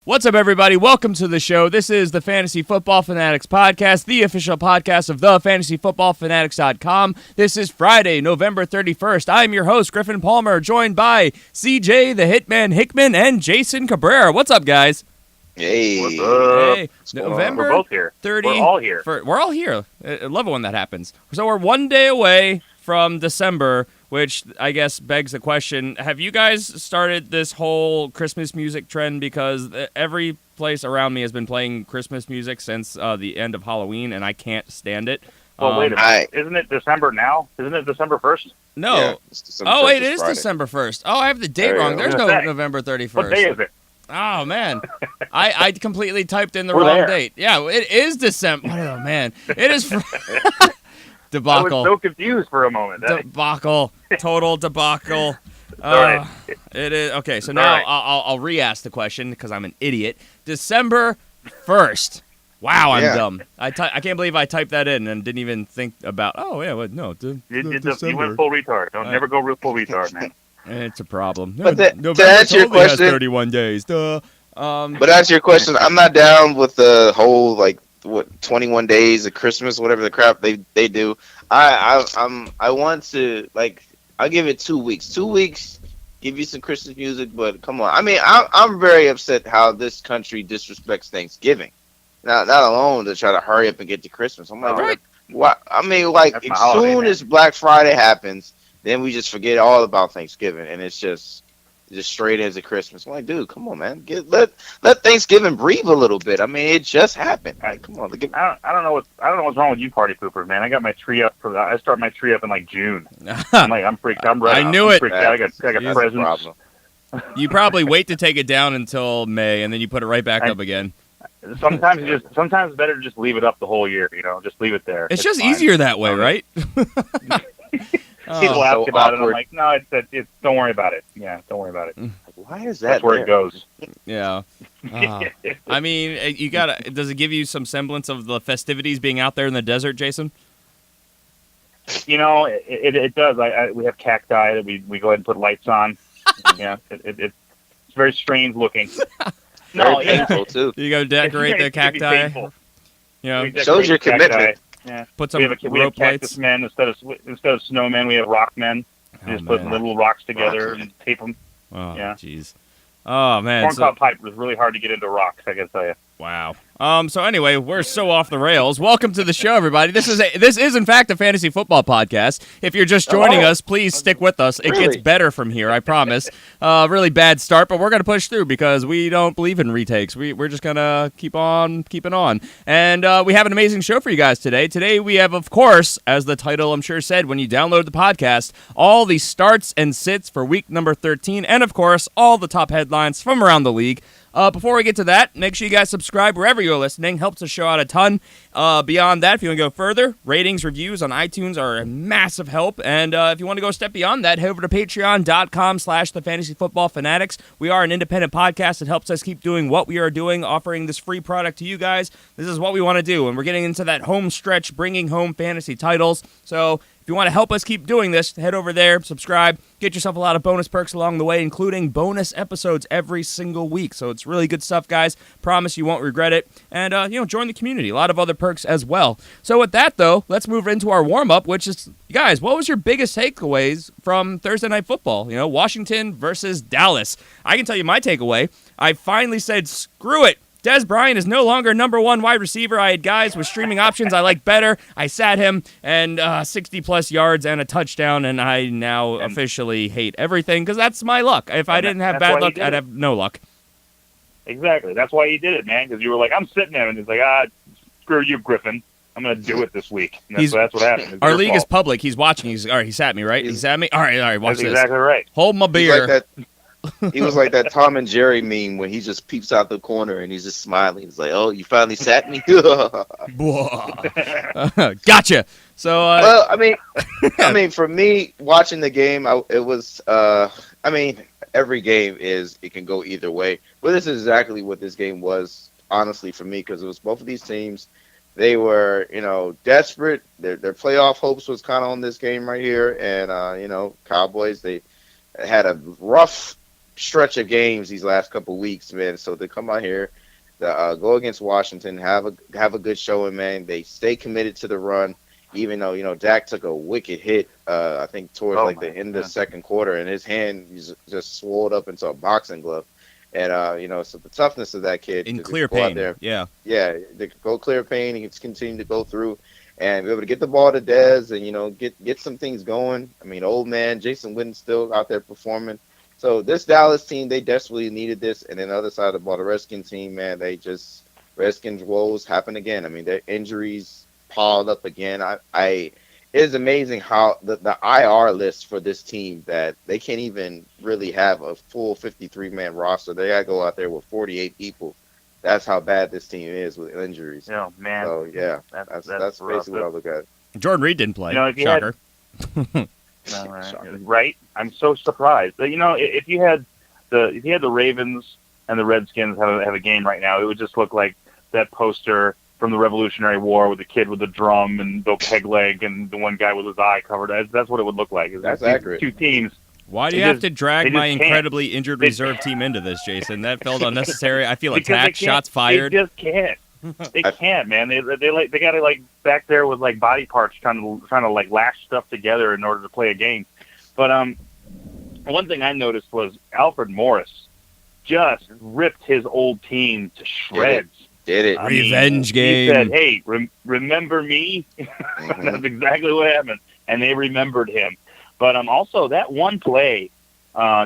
What's up, everybody? Welcome to the show. This is the Fantasy Football Fanatics podcast, the official podcast of thefantasyfootballfanatics.com. This is Friday, November 31st. I'm your host, Griffin Palmer, joined by CJ, the Hitman Hickman, and Jason Cabrera. What's up, guys? Hey. What's up? Hey. November We're both here. 30. We're all here. We're all here. I love it when that happens. So we're one day away from December, which I guess begs the question, have you guys started this whole Christmas music trend? Because every place around me has been playing Christmas music since the end of Halloween, and I can't stand it. Well, wait a minute. Isn't it December now? Isn't it December 1st? No. Yeah, it's December oh, 1st, wait, it is Friday. December 1st. Oh, I have the date wrong. There's no November 31st. What day is it? Oh, man. I completely typed in the We're wrong there. date. Yeah, it is December. Oh, man. It is... Debacle. I was so confused for a moment. Debacle. Total debacle. All right. It is. Okay, so now right. I'll re-ask the question because I'm an idiot. December 1st. Wow, I'm dumb. I can't believe I typed that in and didn't even think about, no. You went full retard. Don't never go real full retard, man. It's a problem. But November to answer your totally has question, 31 days. Duh. but to answer your question, I'm not down with the whole 21 days of Christmas, whatever the crap they do. I want to I'll give it 2 weeks. 2 weeks, give you some Christmas music, but come on. I mean, I'm very upset how this country disrespects Thanksgiving. Not alone to try to hurry up and get to Christmas. I'm like, Right. what? I mean, That's as my holiday, soon man. as Black Friday happens, then we just forget all about Thanksgiving, and it's just straight into Christmas. I'm like, dude, come on, man, let Thanksgiving breathe a little bit. I mean, it just happened. Like, come on, I don't know what's wrong with you party poopers, man. I got my tree up I start my tree up in June. I'm freaked. I'm ready. I knew it. Freaked out. I got That's the presents. problem. You probably wait to take it down until May, and then you put it right back up again. Sometimes it's better to just leave it up the whole year. Just leave it there. It's just fine. easier that way, right? People ask so about it. I'm awkward. like, no, it's don't worry about it. Yeah, don't worry about it. Why is that? That's where there? it goes. Yeah. I mean, you gotta. Does it give you some semblance of the festivities being out there in the desert, Jason? It does. We have cacti that we go ahead and put lights on. Yeah, it's very strange looking. Very painful too. You go decorate the It can be cacti. painful. You know, We decorate Shows your the cacti. commitment. Yeah. put some We have rope cactus lights. men instead of snowmen. We have rock men. We just put man. little rocks together Rocks. and tape them. Oh, Yeah. jeez. Oh man. Corncob pipe was really hard to get into rocks. I gotta tell you. Wow. So anyway, we're so off the rails. Welcome to the show, everybody. This is in fact a fantasy football podcast. If you're just joining us, please stick with us. It gets Really? better from here, I promise. Really bad start, but we're gonna push through because we don't believe in retakes. We're just gonna keep on keeping on. And we have an amazing show for you guys today. Today we have, of course, as the title I'm sure said when you download the podcast, all the starts and sits for week number 13, and of course all the top headlines from around the league. Before we get to that, make sure you guys subscribe wherever you're listening. Helps the show out a ton. Beyond that, if you want to go further, ratings, reviews on iTunes are a massive help. And if you want to go a step beyond that, head over to patreon.com/thefantasyfootballfanatics. We are an independent podcast that helps us keep doing what we are doing, offering this free product to you guys. This is what we want to do, and we're getting into that home stretch, bringing home fantasy titles. So if you want to help us keep doing this, head over there, subscribe, get yourself a lot of bonus perks along the way, including bonus episodes every single week. So it's really good stuff, guys. Promise you won't regret it. And, join the community. A lot of other perks as well. So with that, though, let's move into our warm-up, which is, guys, what was your biggest takeaways from Thursday Night Football? Washington versus Dallas. I can tell you my takeaway. I finally said, screw it. Des Bryant is no longer number one wide receiver. I had guys with streaming options I like better. I sat him and 60-plus yards and a touchdown, and I now officially hate everything because that's my luck. If I didn't have bad luck, I'd have no luck. Exactly. That's why he did it, man. Because you were like, I'm sitting there, and he's like, screw you, Griffin. I'm going to do it this week. And that's what happened. It's Our your league is fault. public. He's watching. All right, he sat me, right? He sat me? All right, watch That's this. exactly right. Hold my He's beer. like that. He was like that Tom and Jerry meme when he just peeps out the corner and he's just smiling. He's like, "Oh, you finally sat me." Gotcha. So, well, I mean, for me watching the game, it was. Every game it can go either way, but this is exactly what this game was, honestly, for me, because it was both of these teams. They were, desperate. Their playoff hopes was kind of on this game right here, and Cowboys, they had a rough stretch of games these last couple weeks, man. So to come out here, go against Washington, have a good showing, man. They stay committed to the run, even though Dak took a wicked hit. I think towards the end of the second quarter, and his hand just swelled up into a boxing glove. And so the toughness of that kid in clear pain, yeah, they go clear pain. He can continue to go through and be able to get the ball to Dez and get some things going. I mean, old man Jason Witten's still out there performing. So this Dallas team, they desperately needed this. And then the other side of the ball, the Redskins team, man, Redskins woes happen again. I mean, their injuries piled up again. It is amazing how the IR list for this team, that they can't even really have a full 53-man roster. They got to go out there with 48 people. That's how bad this team is with injuries. Oh, man. So, yeah, that's basically what I look at. Jordan Reed didn't play. If you Shocker. Right? I'm so surprised. If you had the Ravens and the Redskins have a game right now, it would just look like that poster from the Revolutionary War with the kid with the drum and the peg leg and the one guy with his eye covered. That's what it would look like. That's accurate. Two teams. Why do you have to drag my incredibly injured reserve team into this, Jason? That felt unnecessary. I feel attacked, shots fired. They just can't. They can't, man. They got to back there with body parts trying to lash stuff together in order to play a game. But one thing I noticed was Alfred Morris just ripped his old team to shreds. Did it. Revenge game. He said, hey, remember me? Mm-hmm. That's exactly what happened. And they remembered him. But also that one play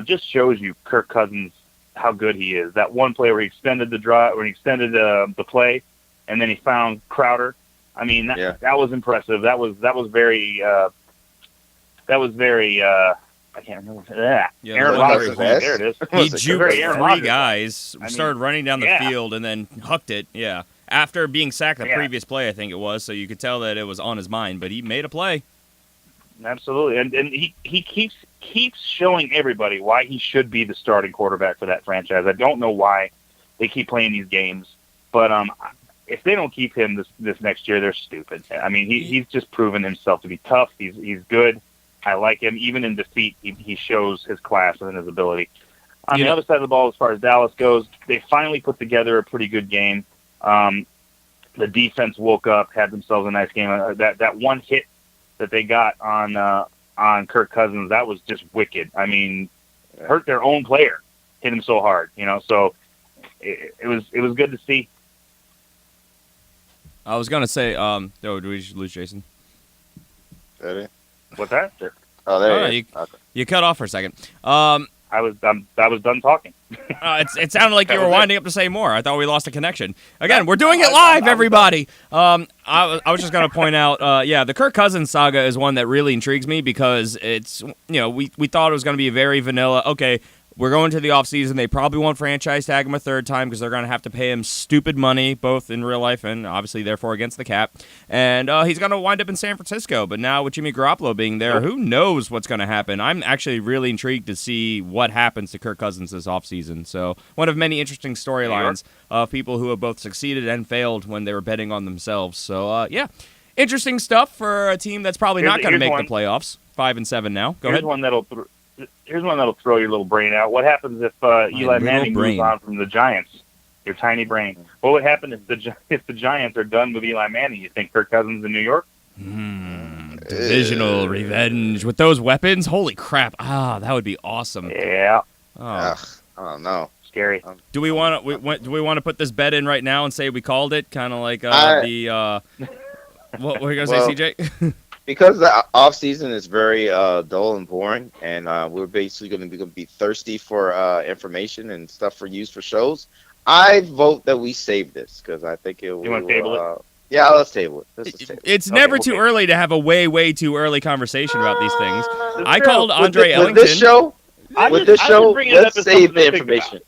just shows you Kirk Cousins, how good he is. That one play where he extended the drive, when he extended the play, and then he found Crowder. I mean, that was impressive. That was very I can't remember. Aaron Rodgers. There it is. He juked three guys, started running down the field, and then hucked it. Yeah, after being sacked the previous play, I think it was. So you could tell that it was on his mind, but he made a play. Absolutely, and he keeps showing everybody why he should be the starting quarterback for that franchise. I don't know why they keep playing these games, but if they don't keep him this next year, they're stupid. I mean, he's just proven himself to be tough. He's good. I like him. Even in defeat, he shows his class and his ability. On the other side of the ball, as far as Dallas goes, they finally put together a pretty good game. The defense woke up, had themselves a nice game. That one hit that they got on Kirk Cousins, that was just wicked. I mean, hurt their own player, hit him so hard. So it was good to see. I was gonna say, did we just lose Jason? Did it? What's that? Oh, there you go. You cut off for a second. I was done talking. It sounded like you were winding up to say more. I thought we lost a connection. Again, we're doing it live, everybody. I was just going to point out, the Kirk Cousins saga is one that really intrigues me because it's, we thought it was going to be very vanilla. Okay, we're going to the offseason. They probably won't franchise tag him a third time because they're going to have to pay him stupid money, both in real life and obviously therefore against the cap. And he's going to wind up in San Francisco. But now with Jimmy Garoppolo being there, who knows what's going to happen? I'm actually really intrigued to see what happens to Kirk Cousins this offseason. So one of many interesting storylines of people who have both succeeded and failed when they were betting on themselves. So, interesting stuff for a team that's probably not going to make the playoffs. 5-7 now. Go ahead. Here's one that'll throw your little brain out. What happens if Eli Manning moves on from the Giants? Your tiny brain. What would happen if the Giants are done with Eli Manning? You think Kirk Cousins in New York? Divisional revenge with those weapons. Holy crap! That would be awesome. Yeah. I don't know. Scary. Do we want to put this bet in right now and say we called it? Kind of like what were you gonna say, CJ? Because the off season is very dull and boring, and we're basically going to be thirsty for information and stuff for use for shows. I vote that we save this because I think it will. You want to table it? Yeah, let's table it. It's never too early to have a way too early conversation about these things. I true. called Andre Ellington. With this show, let's save the information.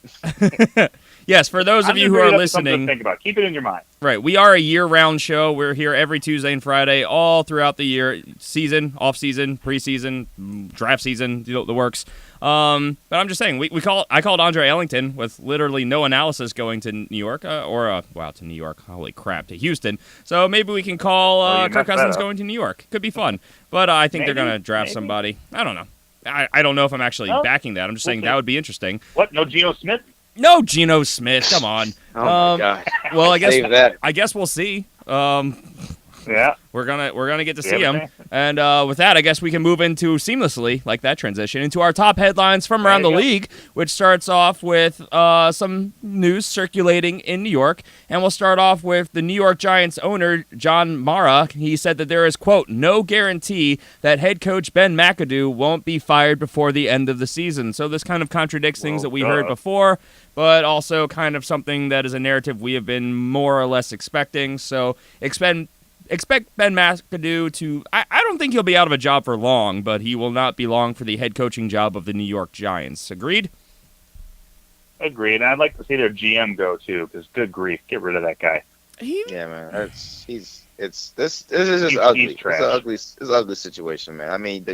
Yes, for those of you who are listening, think about. Keep it in your mind. Right, we are a year-round show. We're here every Tuesday and Friday, all throughout the year, season, off-season, preseason, draft season, the works. But I'm just saying, I called Andre Ellington with literally no analysis going to New York, to New York. Holy crap, to Houston. So maybe we can call Kirk Cousins going to New York. Could be fun. But I think they're going to draft somebody. I don't know. I don't know if I'm actually No. backing that. I'm just saying that would be interesting. What? No Geno Smith? No, Geno Smith. Come on. Oh my God. Well, Save that. I guess we'll see. Yeah. We're gonna get to see Yeah, him, and with that, I guess we can move into seamlessly, like that transition, into our top headlines from around the league, which starts off with some news circulating in New York, and we'll start off with the New York Giants owner John Mara. He said that there is, quote, no guarantee that head coach Ben McAdoo won't be fired before the end of the season. So this kind of contradicts things that we heard before, but also kind of something that is a narrative we have been more or less expecting. So expect Ben McAdoo to... I don't think he'll be out of a job for long, but he will not be long for the head coaching job of the New York Giants. Agreed? Agreed. And I'd like to see their GM go, too, because good grief, get rid of that guy. Yeah, man. This is just ugly. It's an ugly situation, man. I mean,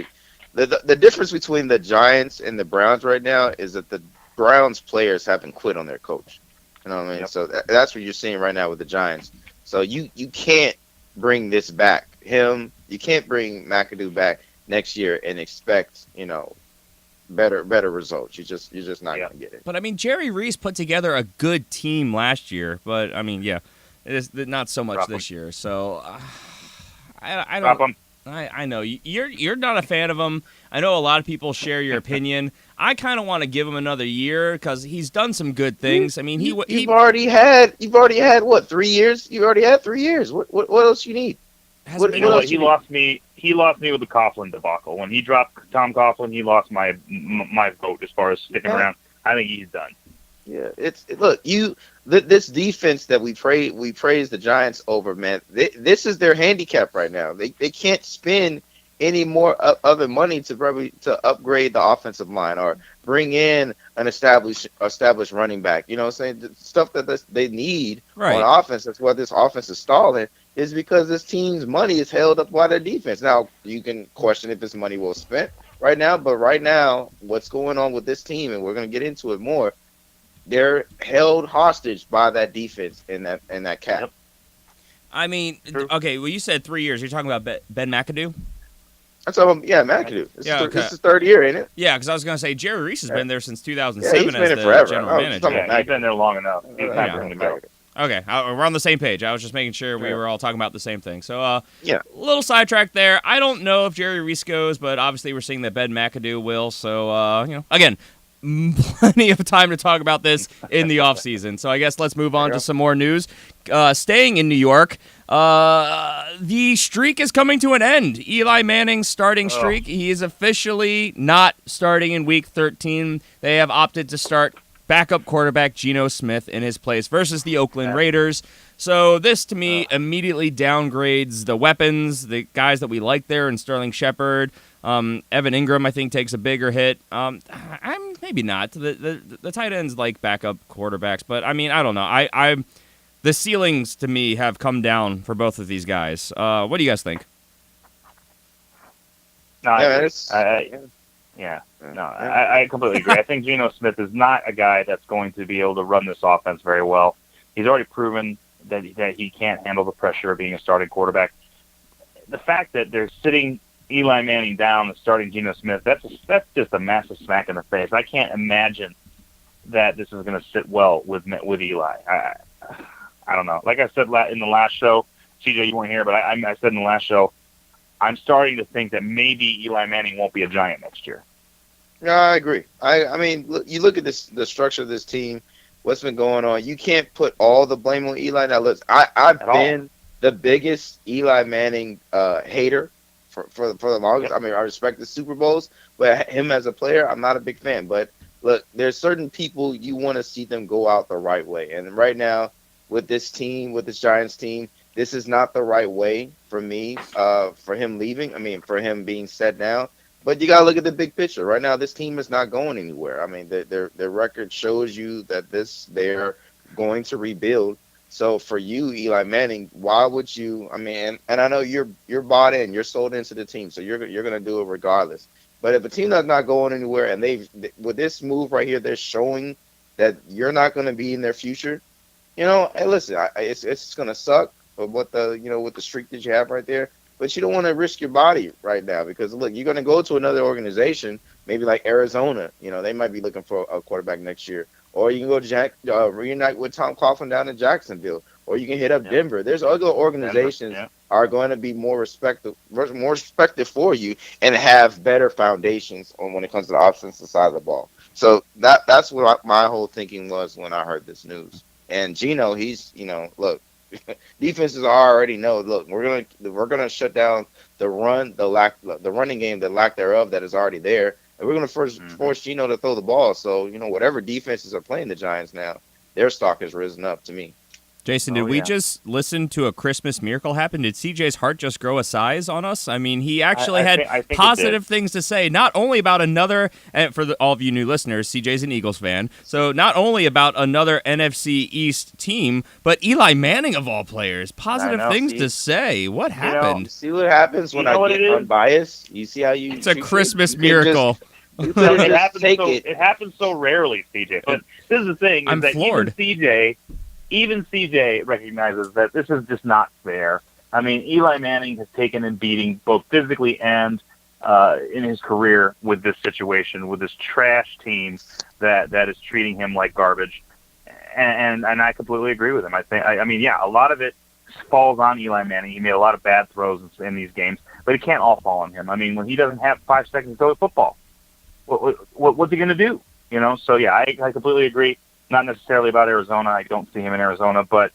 the difference between the Giants and the Browns right now is that the Browns players haven't quit on their coach. You know what I mean? Yep. So that's what you're seeing right now with the Giants. So you can't bring this back. You can't bring McAdoo back next year and expect, better results. You're just not gonna get it. But I mean, Jerry Reese put together a good team last year, but I mean, yeah, it is not so much this year. So I don't. I know you're not a fan of him. I know a lot of people share your opinion. I kind of want to give him another year because he's done some good things. I mean, you've already had what, 3 years? You already had 3 years. What else you need? He lost me with the Coughlin debacle. When he dropped Tom Coughlin, he lost my vote as far as sticking around. I think he's done. Yeah, this defense that we praise the Giants over, man. This is their handicap right now. They can't spend any more other money to upgrade the offensive line or bring in an established running back. You know what I'm saying? The stuff that they need on offense. That's why this offense is stalling. Is because this team's money is held up by their defense. Now you can question if this money well spent right now, but right now, what's going on with this team, and we're going to get into it more. They're held hostage by that defense and that cap. Yep. I mean, okay. Well, you said 3 years. You're talking about Ben McAdoo. That's McAdoo. This is third year, ain't it? Yeah, because I was going to say Jerry Reese has been there since 2007 he's been as there the forever. general manager. Yeah, he's been there long enough. He's not going to go. Okay, we're on the same page. I was just making sure we were all talking about the same thing. So, a little sidetrack there. I don't know if Jerry Reese goes, but obviously we're seeing that Ben McAdoo will. So, again, plenty of time to talk about this in the offseason. So I guess let's move on to some more news. Staying in New York, the streak is coming to an end. Eli Manning's starting streak. He is officially not starting in Week 13. They have opted to start backup quarterback Geno Smith in his place versus the Oakland Raiders. So this, to me, immediately downgrades the weapons, the guys that we like there, and Sterling Shepard. Evan Ingram, I think, takes a bigger hit. I'm maybe not. The tight ends like backup quarterbacks, but I mean, I don't know. The ceilings to me have come down for both of these guys. What do you guys think? No, I completely agree. I think Geno Smith is not a guy that's going to be able to run this offense very well. He's already proven that he can't handle the pressure of being a starting quarterback. The fact that they're sitting Eli Manning down and starting Geno Smith, that's just a massive smack in the face. I can't imagine that this is going to sit well with Eli. I don't know. Like I said in the last show, CJ, you weren't here, but I said in the last show, I'm starting to think that maybe Eli Manning won't be a Giant next year. No, I agree. I mean, you look at the structure of this team, what's been going on. You can't put all the blame on Eli. Now, listen, I've been the biggest Eli Manning hater for the longest. I mean, I respect the Super Bowls, but him as a player, I'm not a big fan. But look, there's certain people you want to see them go out the right way. And right now, with this team, with this Giants team, this is not the right way for me, for him leaving. I mean, for him being set down. But you got to look at the big picture. Right now, this team is not going anywhere. I mean, their record shows you that they're going to rebuild. So for you, Eli Manning, why would you? I mean, and I know you're bought in, you're sold into the team, so you're going to do it regardless. But if a team that's not going anywhere, and with this move right here, they're showing that you're not going to be in their future. Hey, listen, it's going to suck with the streak that you have right there. But you don't want to risk your body right now because, look, you're going to go to another organization. maybe like Arizona. They might be looking for a quarterback next year. Or you can go reunite with Tom Coughlin down in Jacksonville. Or you can hit up Denver. There's other organizations are going to be more respected for you and have better foundations on when it comes to the offensive side of the ball. So that's what my whole thinking was when I heard this news. And Geno, he's look, defenses already know. Look, we're gonna shut down the running game, the lack thereof that is already there, and we're gonna force Geno to throw the ball. So whatever defenses are playing the Giants now, their stock has risen up to me. Jason, did we just listen to a Christmas miracle happen? Did CJ's heart just grow a size on us? I mean, he actually had positive things to say, not only about another, and for all of you new listeners, CJ's an Eagles fan, so not only about another NFC East team, but Eli Manning of all players. Positive things to say. What happened? See what happens when I get unbiased? You see how you... It's a Christmas miracle. It happens so rarely, CJ. But this is the thing. I'm floored. Even CJ recognizes that this is just not fair. I mean, Eli Manning has taken in beating both physically and in his career with this situation, with this trash team that is treating him like garbage. And I completely agree with him. I mean, a lot of it falls on Eli Manning. He made a lot of bad throws in these games, but it can't all fall on him. I mean, when he doesn't have 5 seconds to throw a football, what's he going to do? So I completely agree. Not necessarily about Arizona. I don't see him in Arizona, but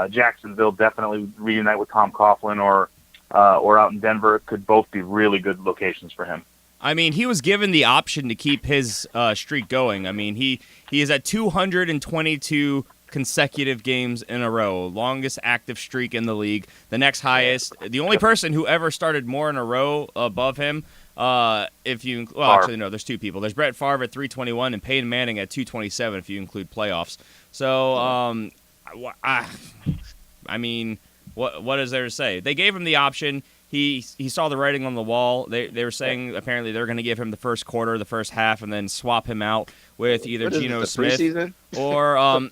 Jacksonville definitely reunite with Tom Coughlin or out in Denver could both be really good locations for him. I mean, he was given the option to keep his streak going. I mean, he is at 222 consecutive games in a row, longest active streak in the league. The next highest, the only person who ever started more in a row above him. Actually, no, there's two people. There's Brett Favre at 321 and Peyton Manning at 227 if you include playoffs. So, I mean, what is there to say? They gave him the option. He saw the writing on the wall. They were saying apparently they're going to give him the first quarter, the first half, and then swap him out with either Geno Smith or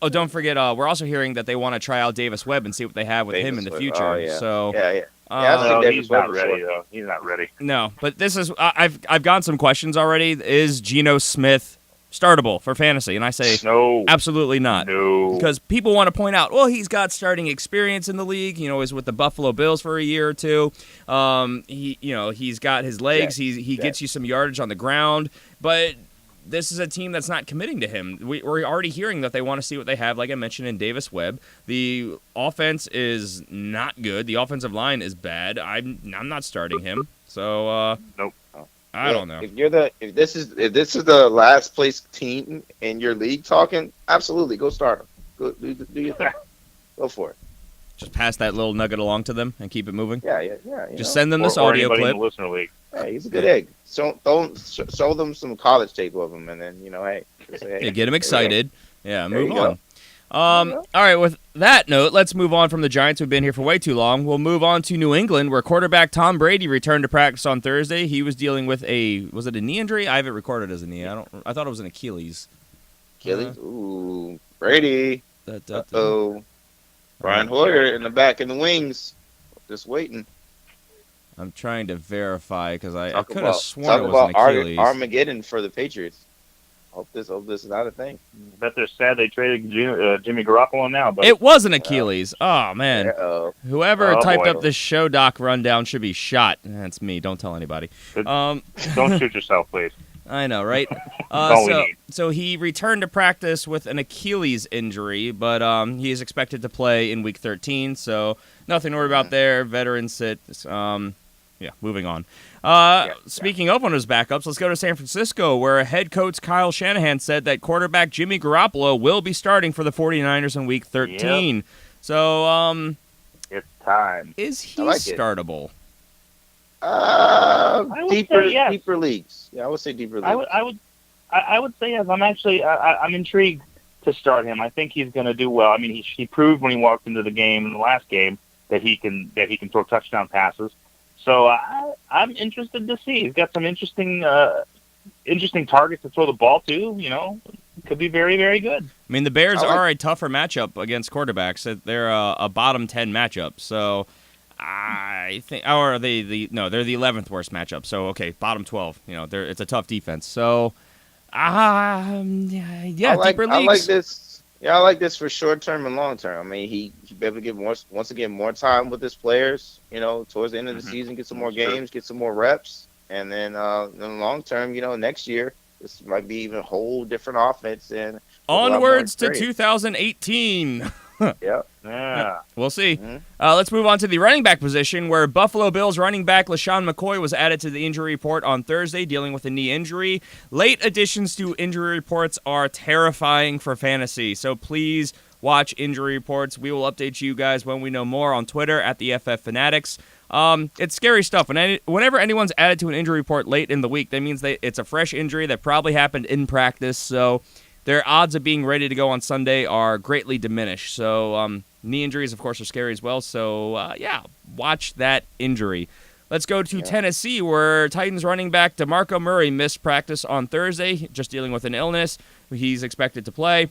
don't forget. We're also hearing that they want to try out Davis Webb and see what they have with him in the future. Oh, yeah. So he's not ready though. He's not ready. No, but this is I've gotten some questions already. Is Geno Smith startable for fantasy? And I say no, absolutely not. No, because people want to point out, well, he's got starting experience in the league. He's with the Buffalo Bills for a year or two. He's got his legs. He gets you some yardage on the ground, but this is a team that's not committing to him. We're already hearing that they want to see what they have, like I mentioned, in Davis Webb. The offense is not good. The offensive line is bad. I'm not starting him. So nope. I don't know. If this is the last place team in your league talking, absolutely go start him. Go do your thing. Go for it. Just pass that little nugget along to them and keep it moving. Yeah. Just send them this audio clip. In the listener league. Hey, he's a good egg. Show them some college tape of him, and then hey, get him excited. Yeah, move on. All right, with that note, let's move on from the Giants, who've been here for way too long. We'll move on to New England, where quarterback Tom Brady returned to practice on Thursday. He was dealing with was it a knee injury? I have it recorded as a knee. I thought it was an Achilles. Achilles? Ooh, Brady. Oh. Brian Hoyer in the back in the wings, just waiting. I'm trying to verify because I could have sworn it was an Achilles. Armageddon for the Patriots. Hope this is not a thing. I bet they're sad they traded Jimmy Garoppolo now. But it was an Achilles. Oh, man. Whoever typed up boy. this show doc rundown should be shot. That's me. Don't tell anybody. Don't shoot yourself, please. I know, right? So he returned to practice with an Achilles injury, but he is expected to play in Week 13, so nothing to worry about there. Veteran sit. Moving on. Speaking of one of his backups, let's go to San Francisco, where head coach Kyle Shanahan said that quarterback Jimmy Garoppolo will be starting for the 49ers in Week 13. Yep. So, it's time. Is he startable? Deeper leagues. Yeah, I would say deeper leagues. I would say yes. I'm intrigued to start him. I think he's going to do well. I mean, he proved when he walked into the game in the last game that he can throw touchdown passes. So I'm interested to see. He's got some interesting targets to throw the ball to. Could be very, very good. I mean, the Bears are a tougher matchup against quarterbacks. They're a bottom 10 matchup. So I think, or they're the 11th worst matchup. So okay, bottom 12. It's a tough defense. So, yeah, deeper I like leagues. this. Yeah, I like this for short term and long term. I mean, he be able to get more time with his players. Towards the end of the season, get some more games, get some more reps, and then in the long term, next year this might be even a whole different offense and Onwards to 2018. Yeah. We'll see. Mm-hmm. Let's move on to the running back position, where Buffalo Bills running back LaShawn McCoy was added to the injury report on Thursday, dealing with a knee injury. Late additions to injury reports are terrifying for fantasy, so please watch injury reports. We will update you guys when we know more on Twitter at the FF Fanatics. It's scary stuff. Whenever anyone's added to an injury report late in the week, that means it's a fresh injury that probably happened in practice, so their odds of being ready to go on Sunday are greatly diminished. So knee injuries, of course, are scary as well. So, watch that injury. Let's go to Tennessee, where Titans running back DeMarco Murray missed practice on Thursday, just dealing with an illness. He's expected to play.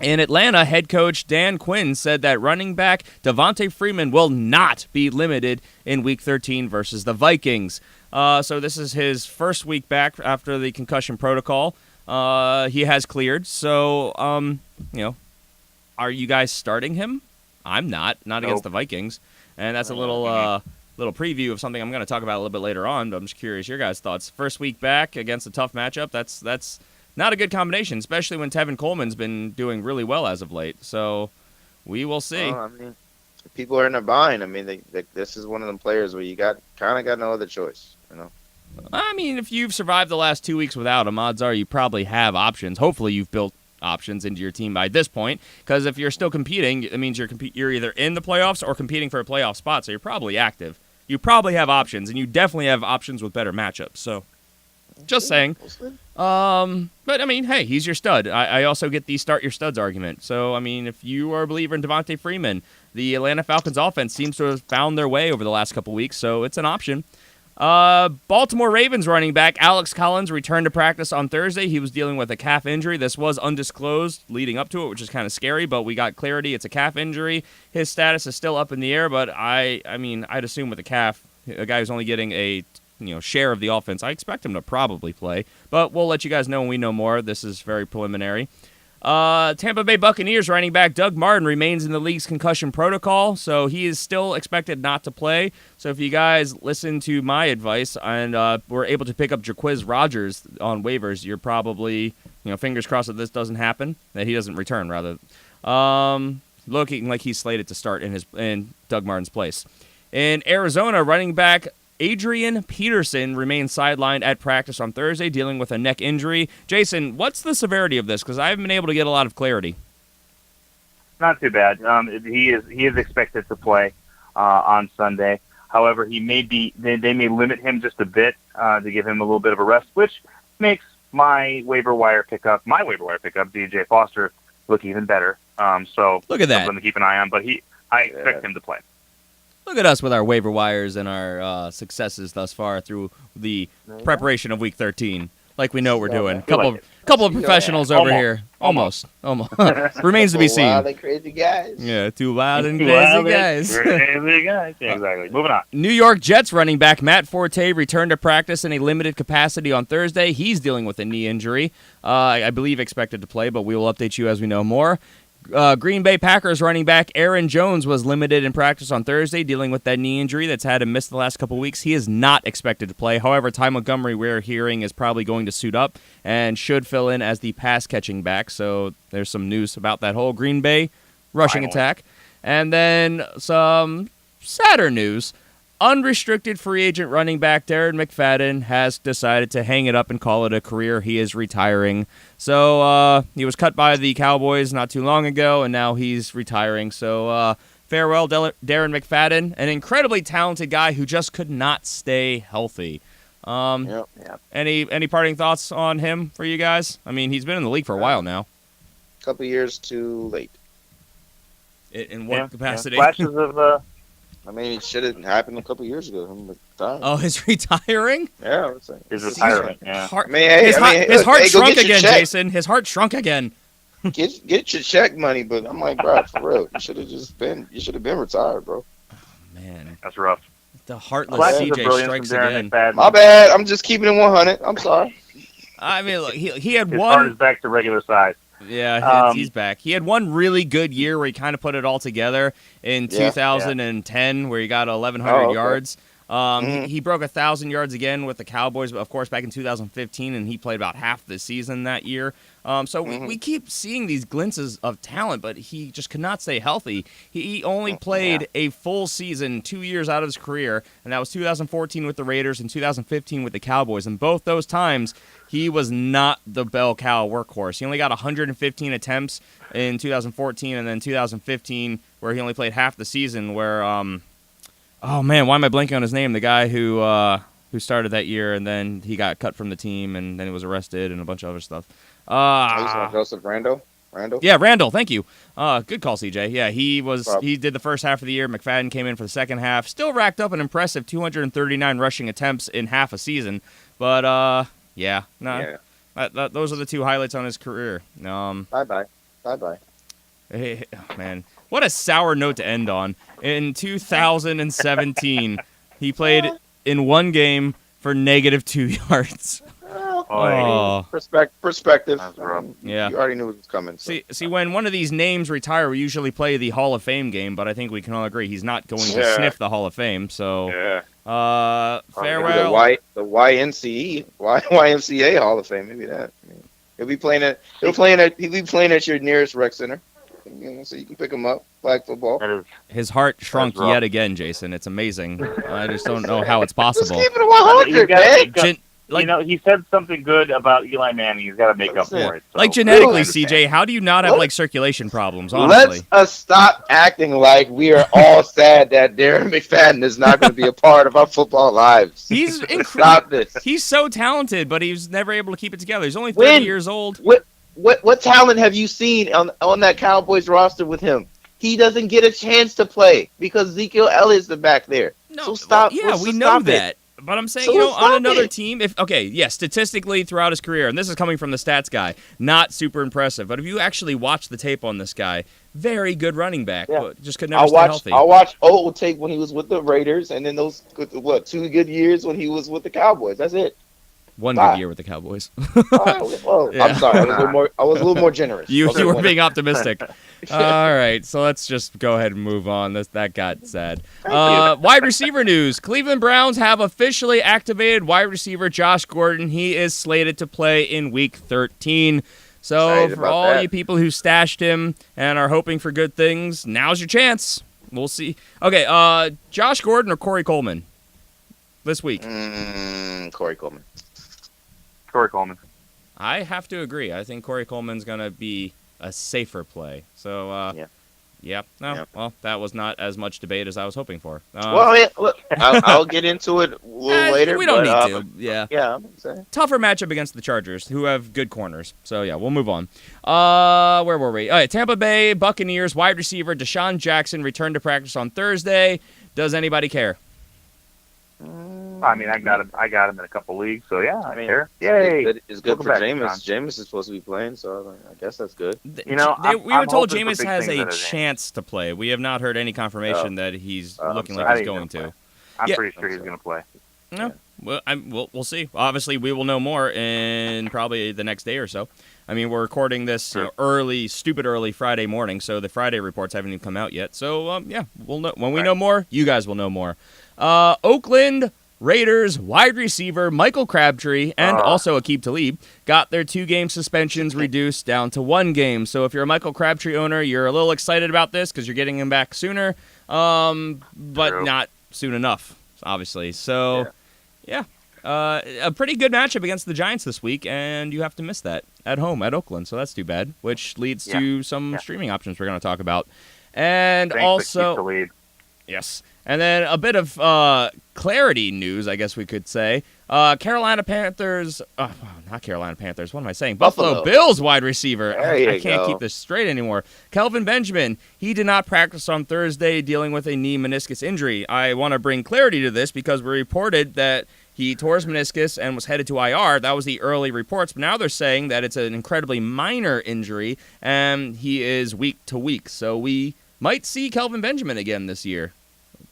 In Atlanta, head coach Dan Quinn said that running back Devontae Freeman will not be limited in Week 13 versus the Vikings. So this is his first week back after the concussion protocol. He has cleared. So, are you guys starting him? I'm not against the Vikings. And that's a little preview of something I'm going to talk about a little bit later on, but I'm just curious your guys' thoughts. First week back against a tough matchup, that's not a good combination, especially when Tevin Coleman's been doing really well as of late. So we will see. I mean, people are in a bind. I mean, this is one of them players where you got no other choice. I mean, if you've survived the last 2 weeks without him, odds are you probably have options. Hopefully you've built options into your team by this point, because if you're still competing, it means you're either in the playoffs or competing for a playoff spot, so you're probably active. You probably have options, and you definitely have options with better matchups. So, just saying. But, I mean, hey, he's your stud. I also get the start your studs argument. So, I mean, if you are a believer in Devontae Freeman, the Atlanta Falcons offense seems to have found their way over the last couple weeks, so it's an option. Baltimore Ravens running back Alex Collins returned to practice on Thursday. He was dealing with a calf injury. This was undisclosed leading up to it, which is kind of scary, but we got clarity. It's a calf injury. His status is still up in the air, but I mean, I'd assume with a calf, a guy who's only getting a share of the offense, I expect him to probably play, but we'll let you guys know when we know more. This is very preliminary. Tampa Bay Buccaneers running back Doug Martin remains in the league's concussion protocol, so he is still expected not to play. So if you guys listen to my advice and were able to pick up Jaquiz Rogers on waivers, you're probably, fingers crossed that this doesn't happen, that he doesn't return, rather. Looking like he's slated to start in Doug Martin's place. In Arizona, running back Adrian Peterson remains sidelined at practice on Thursday, dealing with a neck injury. Jason, what's the severity of this? Because I haven't been able to get a lot of clarity. Not too bad. He is expected to play on Sunday. However, they may limit him just a bit to give him a little bit of a rest, which makes my waiver wire pickup, DJ Foster, look even better. So look at that. Something to keep an eye on. But I expect him to play. Look at us with our waiver wires and our successes thus far through the preparation of Week 13. Like we know what we're doing. Couple of professionals over here. Almost. Remains to be seen. Wild and crazy guys. Yeah, two wild and crazy guys. Crazy guys. Yeah, exactly. Moving on. New York Jets running back Matt Forte returned to practice in a limited capacity on Thursday. He's dealing with a knee injury. I believe expected to play, but we will update you as we know more. Green Bay Packers running back Aaron Jones was limited in practice on Thursday, dealing with that knee injury that's had him miss the last couple weeks. He is not expected to play. However, Ty Montgomery, we're hearing, is probably going to suit up and should fill in as the pass-catching back. So there's some news about that whole Green Bay rushing attack. And then some sadder news. Unrestricted free agent running back Darren McFadden has decided to hang it up and call it a career. He is retiring. So he was cut by the Cowboys not too long ago, and now he's retiring. So farewell, Darren McFadden, an incredibly talented guy who just could not stay healthy. Yep. Any parting thoughts on him for you guys? I mean, he's been in the league for a while now. A couple years too late. In what capacity? Flashes of... I mean, it should have happened a couple years ago. Oh, his retiring? Yeah, I would say. His retirement, yeah. His heart shrunk again, Jason. His heart shrunk again. Get your check money, but I'm like, bro, for real, you should have been retired, bro. man. That's rough. The heartless Flashes of CJ brilliance strikes from Darren again. McFadden. My bad. I'm just keeping it 100. I'm sorry. I mean, look, he had His heart is one. back to regular size. Yeah, he's back. He had one really good year where he kind of put it all together in 2010, where he got 1,100 yards. He broke 1,000 yards again with the Cowboys, of course, back in 2015, and he played about half the season that year. So we keep seeing these glimpses of talent, but he just could not stay healthy. He only played a full season 2 years out of his career, and that was 2014 with the Raiders and 2015 with the Cowboys. And both those times, he was not the bell cow workhorse. He only got 115 attempts in 2014, and then 2015, where he only played half the season, where oh man, why am I blanking on his name? The guy who started that year, and then he got cut from the team, and then he was arrested, and a bunch of other stuff. Joseph Randall. Yeah, Randall. Thank you. Good call, CJ. Yeah, he did the first half of the year. McFadden came in for the second half. Still racked up an impressive 239 rushing attempts in half a season. But those are the two highlights on his career. Bye. Hey, man, what a sour note to end on. In 2017, he played in one game for -2 yards. Oh. Perspective. Yeah. You already knew it was coming. So. See, when one of these names retire, we usually play the Hall of Fame game, but I think we can all agree he's not going to sniff the Hall of Fame. So, farewell. The YMCA Hall of Fame, maybe that. I mean, he'll be playing at your nearest rec center. So you can pick him up. Flag football. His heart shrunk yet again, Jason. It's amazing. I just don't know how it's possible. Just keep it 100, man. He said something good about Eli Manning. He's got to make up for it. So. Like genetically, CJ, how do you not have circulation problems? Honestly, Let's us stop acting like we are all sad that Darren McFadden is not going to be a part of our football lives. He's Stop this. He's so talented, but he's never able to keep it together. He's only 30 years old. What talent have you seen on that Cowboys roster with him? He doesn't get a chance to play because Ezekiel Elliott's the back there. No, so stop. We know that. But I'm saying, on another team, statistically throughout his career, and this is coming from the stats guy, not super impressive. But if you actually watch the tape on this guy, very good running back, but just could never stay healthy. I watched old tape when he was with the Raiders, and then those 2 good years when he was with the Cowboys. That's it. One good year with the Cowboys. I'm sorry. I was a little more generous. You were being optimistic. All right, so let's just go ahead and move on. That got sad. Wide receiver news. Cleveland Browns have officially activated wide receiver Josh Gordon. He is slated to play in Week 13. So for all you people who stashed him and are hoping for good things, now's your chance. We'll see. Okay, Josh Gordon or Corey Coleman this week? Corey Coleman. Corey Coleman. I have to agree. I think Corey Coleman's going to be a safer play. So, well, that was not as much debate as I was hoping for. Look, I'll get into it a little later. We don't need to. Yeah. Yeah, I'm saying. Tougher matchup against the Chargers, who have good corners. So, yeah, we'll move on. Where were we? All right, Tampa Bay Buccaneers wide receiver Deshaun Jackson returned to practice on Thursday. Does anybody care? I mean, I got him in a couple leagues, so yeah, I mean, yay! It's good for Jameis. Jameis is supposed to be playing, so I guess that's good. We were told Jameis has a chance to play. We have not heard any confirmation that he's looking like he's going to. I'm pretty sure he's going to play. No, well, we'll see. Obviously, we will know more in probably the next day or so. I mean, we're recording this stupid early Friday morning, so the Friday reports haven't even come out yet. So, we'll know when we know more. You guys will know more. Oakland Raiders wide receiver Michael Crabtree and also Aqib Talib got their 2-game suspensions reduced down to 1 game. So if you're a Michael Crabtree owner, you're a little excited about this because you're getting him back sooner, but not soon enough, obviously. So, a pretty good matchup against the Giants this week, and you have to miss that at home at Oakland. So that's too bad, which leads to some streaming options we're going to talk about. And yes. And then a bit of clarity news, I guess we could say. Carolina Panthers, not Carolina Panthers, what am I saying? Buffalo Bills wide receiver. I can't keep this straight anymore. Kelvin Benjamin, he did not practice on Thursday dealing with a knee meniscus injury. I want to bring clarity to this because we reported that he tore his meniscus and was headed to IR. That was the early reports. But now they're saying that it's an incredibly minor injury and he is week to week. So we might see Kelvin Benjamin again this year.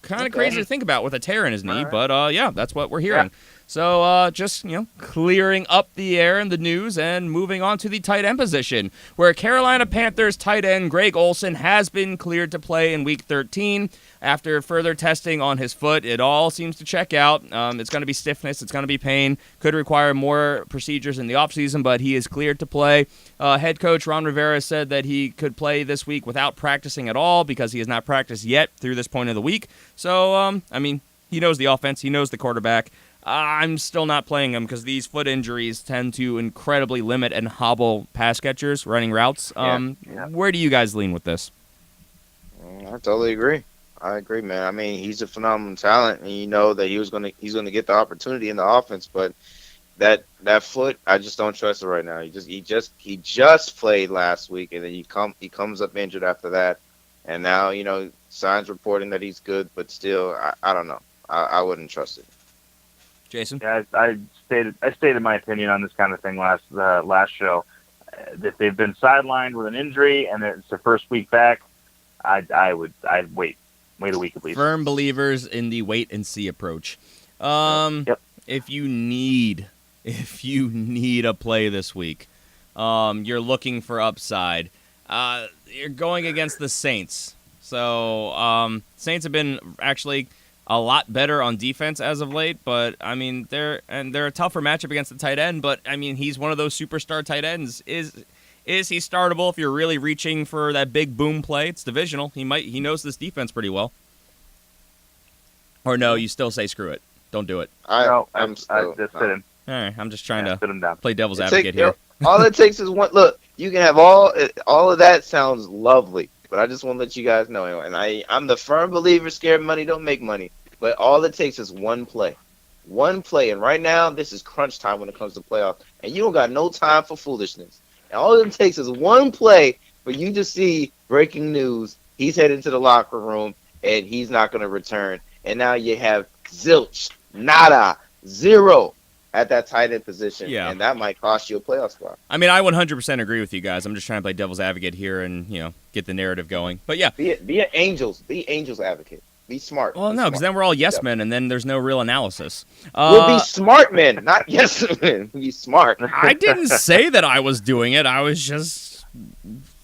kind of crazy to think about with a tear in his knee, All right. but yeah, that's what we're hearing. So just, clearing up the air in the news and moving on to the tight end position, where Carolina Panthers tight end Greg Olsen has been cleared to play in Week 13. After further testing on his foot, it all seems to check out. It's going to be stiffness. It's going to be pain. Could require more procedures in the offseason, but he is cleared to play. Head coach Ron Rivera said that he could play this week without practicing at all because he has not practiced yet through this point of the week. So, he knows the offense. He knows the quarterback. I'm still not playing him because these foot injuries tend to incredibly limit and hobble pass catchers running routes. Where do you guys lean with this? I totally agree. I agree, man. I mean, he's a phenomenal talent, and you know that he's gonna get the opportunity in the offense. But that foot, I just don't trust it right now. He just played last week, and then he comes up injured after that, and now signs reporting that he's good, but still, I don't know. I wouldn't trust it. Jason? Yeah, I stated my opinion on this kind of thing last show. If they've been sidelined with an injury and it's their first week back, I'd wait a week at least. Firm believers in the wait and see approach. If you need a play this week, you're looking for upside. You're going against the Saints. So Saints have been actually a lot better on defense as of late, but I mean they're a tougher matchup against the tight end, but I mean he's one of those superstar tight ends. Is he startable if you're really reaching for that big boom play? It's divisional. He knows this defense pretty well. Or no, you still say screw it. Don't do it. I'm just sit him. All right, I'm just trying to sit him down. play devil's advocate here. All it takes is one look. You can have all of that sounds lovely, but I just want to let you guys know, and I'm the firm believer scared money don't make money. But all it takes is one play. And right now, this is crunch time when it comes to playoffs. And you don't got no time for foolishness. And all it takes is one play for you to see breaking news. He's headed to the locker room, and he's not going to return. And now you have zilch, nada, zero at that tight end position. Yeah. And that might cost you a playoff spot. I mean, I 100% agree with you guys. I'm just trying to play devil's advocate here and, get the narrative going. But yeah. Be an Angels advocate. Be smart. Well, no, because then we're all yes men, and then there's no real analysis. We'll be smart men, not yes men. Be smart. I didn't say that I was doing it. I was just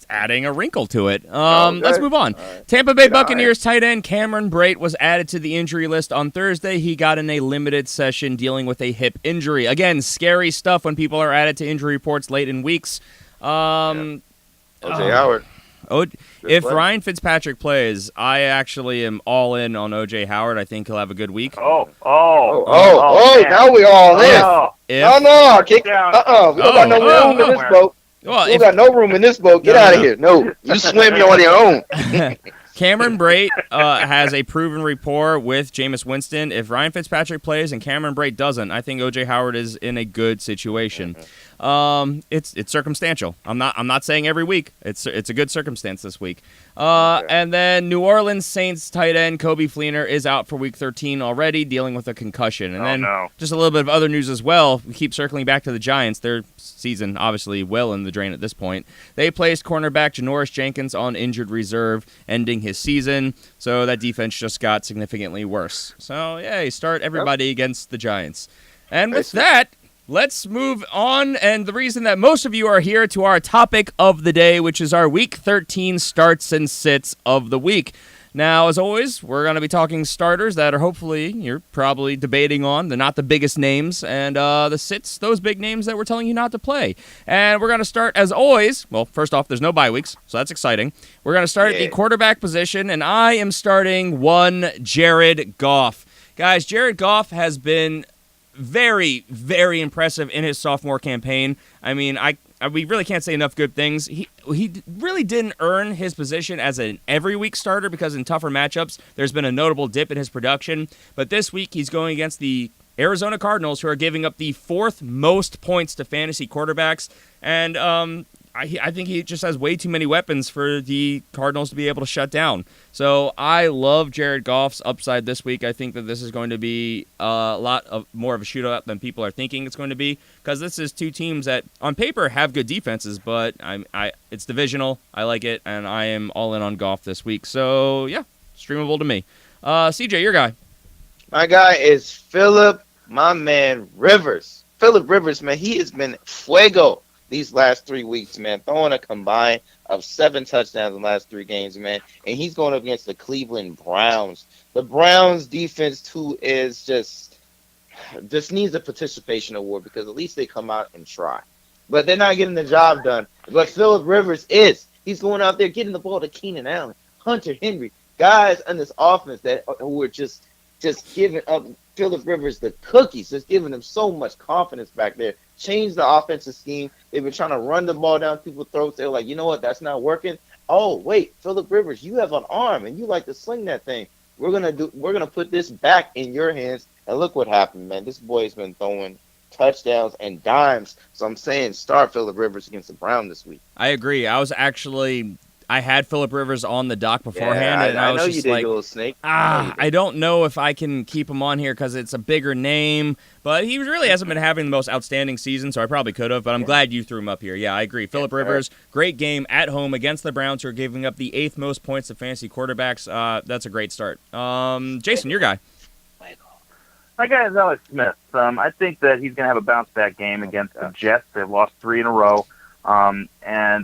adding a wrinkle to it. Let's move on. Right. Tampa Bay Buccaneers tight end Cameron Brate was added to the injury list on Thursday. He got in a limited session dealing with a hip injury. Again, scary stuff when people are added to injury reports late in weeks. O.J. Howard. If Ryan Fitzpatrick plays, I actually am all in on O.J. Howard. I think he'll have a good week. Now we all in. No, kick down. We don't got no room in this boat. We got no room in this boat. Get out of here. No, you swim on your own. Cameron Brate has a proven rapport with Jameis Winston. If Ryan Fitzpatrick plays and Cameron Brate doesn't, I think O.J. Howard is in a good situation. It's circumstantial. I'm not saying every week. It's a good circumstance this week. And then New Orleans Saints tight end Coby Fleener is out for Week 13 already, dealing with a concussion. And just a little bit of other news as well. We keep circling back to the Giants. Their season obviously well in the drain at this point. They placed cornerback Janoris Jenkins on injured reserve, ending his season. So that defense just got significantly worse. So yeah, start everybody against the Giants. And with that, let's move on, and the reason that most of you are here to our topic of the day, which is our Week 13 starts and sits of the week. Now, as always, we're going to be talking starters that are hopefully you're probably debating on. They're not the biggest names, and the sits, those big names that we're telling you not to play. And we're going to start, as always, well, first off, there's no bye weeks, so that's exciting. We're going to start at the quarterback position, and I am starting Jared Goff. Guys, Jared Goff has been very, very impressive in his sophomore campaign. I mean, we really can't say enough good things. He really didn't earn his position as an every week starter because in tougher matchups, there's been a notable dip in his production. But this week, he's going against the Arizona Cardinals, who are giving up the 4th most points to fantasy quarterbacks. And I think he just has way too many weapons for the Cardinals to be able to shut down. So I love Jared Goff's upside this week. I think that this is going to be a lot more of a shootout than people are thinking it's going to be, because this is two teams that on paper have good defenses, but it's divisional. I like it, and I am all in on Goff this week. So yeah, streamable to me. CJ, your guy. My guy is Philip, my man Rivers. Philip Rivers, man, he has been fuego these last 3 weeks, man, throwing a combined of 7 touchdowns in the last 3 games, man. And he's going up against the Cleveland Browns. The Browns defense, too, is just needs a participation award because at least they come out and try. But they're not getting the job done. But Philip Rivers is. He's going out there getting the ball to Keenan Allen, Hunter Henry, guys in this offense that who are just giving up Philip Rivers the cookies, just giving him so much confidence back there. Change the offensive scheme. They've been trying to run the ball down people's throats. They're like, you know what, that's not working. Oh, wait, Philip Rivers, you have an arm and you like to sling that thing. We're gonna put this back in your hands. And look what happened, man. This boy's been throwing touchdowns and dimes. So I'm saying start Philip Rivers against the Browns this week. I agree. I had Philip Rivers on the dock beforehand, and I was know just you did, like, you little snake. I don't know if I can keep him on here because it's a bigger name, but he really hasn't been having the most outstanding season, so I probably could have, but I'm glad you threw him up here. Yeah, I agree. Philip Rivers, great game at home against the Browns, who are giving up the 8th most points to fantasy quarterbacks. That's a great start. Jason, your guy. My guy is Alex Smith. I think that he's going to have a bounce-back game against the Jets. They've lost 3 in a row. And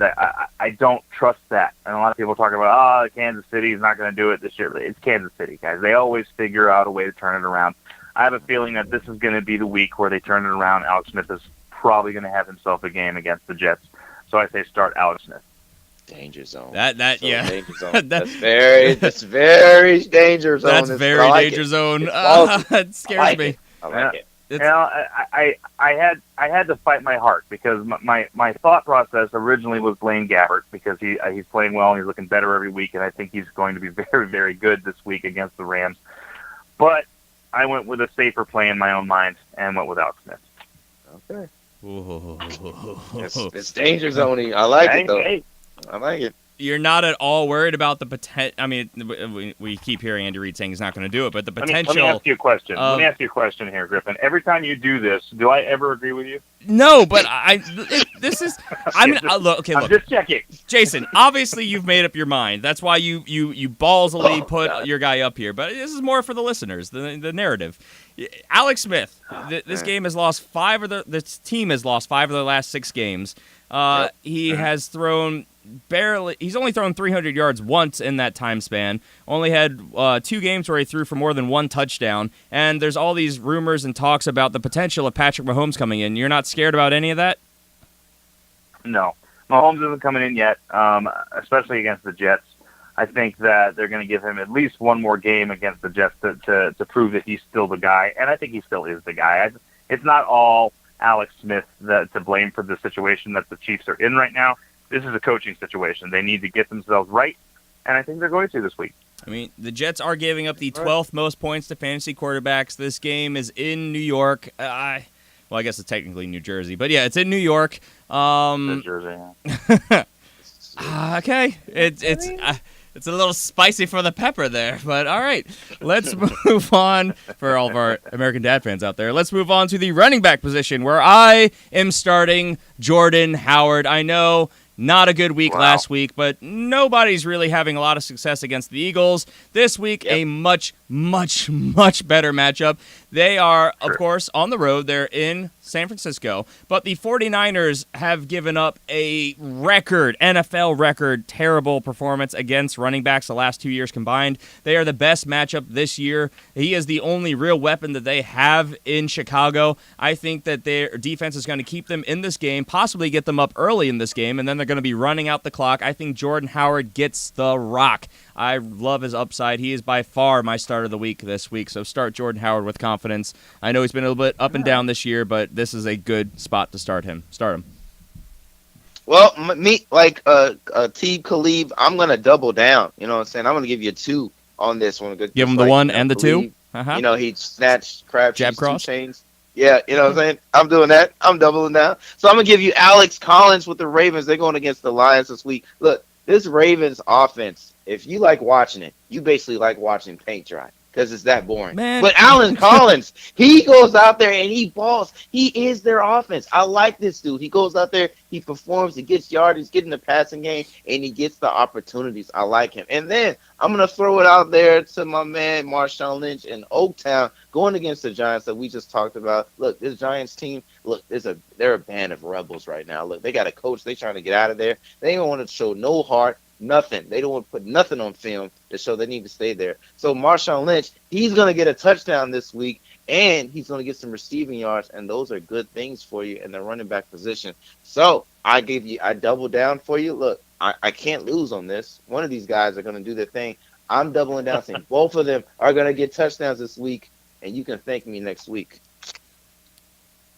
I don't trust that. And a lot of people talk about, Kansas City is not going to do it this year. It's Kansas City, guys. They always figure out a way to turn it around. I have a feeling that this is going to be the week where they turn it around. Alex Smith is probably going to have himself a game against the Jets. So I say start Alex Smith. Danger zone. Yeah. Danger zone. That's very danger zone. That's very danger zone. It scares me. I like it. You know, I had to fight my heart because my thought process originally was Blaine Gabbert because he's playing well and he's looking better every week, and I think he's going to be very, very good this week against the Rams. But I went with a safer play in my own mind and went with Alex Smith. Okay. It's danger zone. I like it though. Hey. I like it. You're not at all worried about the potential. I mean, we keep hearing Andy Reid saying he's not going to do it, but the potential. Let me ask you a question. Let me ask you a question here, Griffin. Every time you do this, do I ever agree with you? No, but this is. I mean, look. I'm just checking. Jason, obviously you've made up your mind. That's why you ballsily put your guy up here. But this is more for the listeners, the narrative. Alex Smith. This game has lost 5 of this team has lost 5 of their last 6 games. He has thrown. He's only thrown 300 yards once in that time span. Only had 2 games where he threw for more than 1 touchdown. And there's all these rumors and talks about the potential of Patrick Mahomes coming in. You're not scared about any of that? No. Mahomes isn't coming in yet, especially against the Jets. I think that they're going to give him at least one more game against the Jets to prove that he's still the guy. And I think he still is the guy. It's not all Alex Smith to blame for the situation that the Chiefs are in right now. This is a coaching situation. They need to get themselves right, and I think they're going to this week. I mean, the Jets are giving up the 12th most points to fantasy quarterbacks. This game is in New York. Well, I guess it's technically New Jersey, but yeah, it's in New York. New Jersey, yeah. Okay, it's a little spicy for the pepper there, but all right. Let's move on for all of our American Dad fans out there. Let's move on to the running back position where I am starting Jordan Howard. I know. Not a good week last week, but nobody's really having a lot of success against the Eagles. This week, a much, much, much better matchup. They are, of course, on the road. They're in San Francisco, but the 49ers have given up a NFL record, terrible performance against running backs the last 2 years combined. They are the best matchup this year. He is the only real weapon that they have in Chicago. I think that their defense is going to keep them in this game, possibly get them up early in this game, and then they're going to be running out the clock. I think Jordan Howard gets the rock. I love his upside. He is by far my start of the week this week, so start Jordan Howard with confidence. I know he's been a little bit up and down this year, but this is a good spot to start him. Start him. Well, me, like Teeb Khalib, I'm going to double down. You know what I'm saying? I'm going to give you a 2 on this one. Give him the 1 and the 2? You know, he snatched Crabtree's jab cross 2 chains. Yeah, you know what I'm saying? I'm doing that. I'm doubling down. So I'm going to give you Alex Collins with the Ravens. They're going against the Lions this week. Look, this Ravens offense, if you like watching it, you basically like watching paint dry. because it's that boring. Man. But Alan Collins, he goes out there and he balls. He is their offense. I like this dude. He goes out there, he performs, he gets yards, he's getting the passing game, and he gets the opportunities. I like him. And then I'm going to throw it out there to my man Marshawn Lynch in Oaktown going against the Giants that we just talked about. Look, this Giants team, look, they're a band of rebels right now. Look, they got a coach. They're trying to get out of there. They don't want to show no heart. Nothing. They don't want to put nothing on film to show they need to stay there. So Marshawn Lynch, he's going to get a touchdown this week, and he's going to get some receiving yards, and those are good things for you in the running back position. So I doubled down for you. Look, I can't lose on this. One of these guys are going to do their thing. I'm doubling down, saying both of them are going to get touchdowns this week, and you can thank me next week.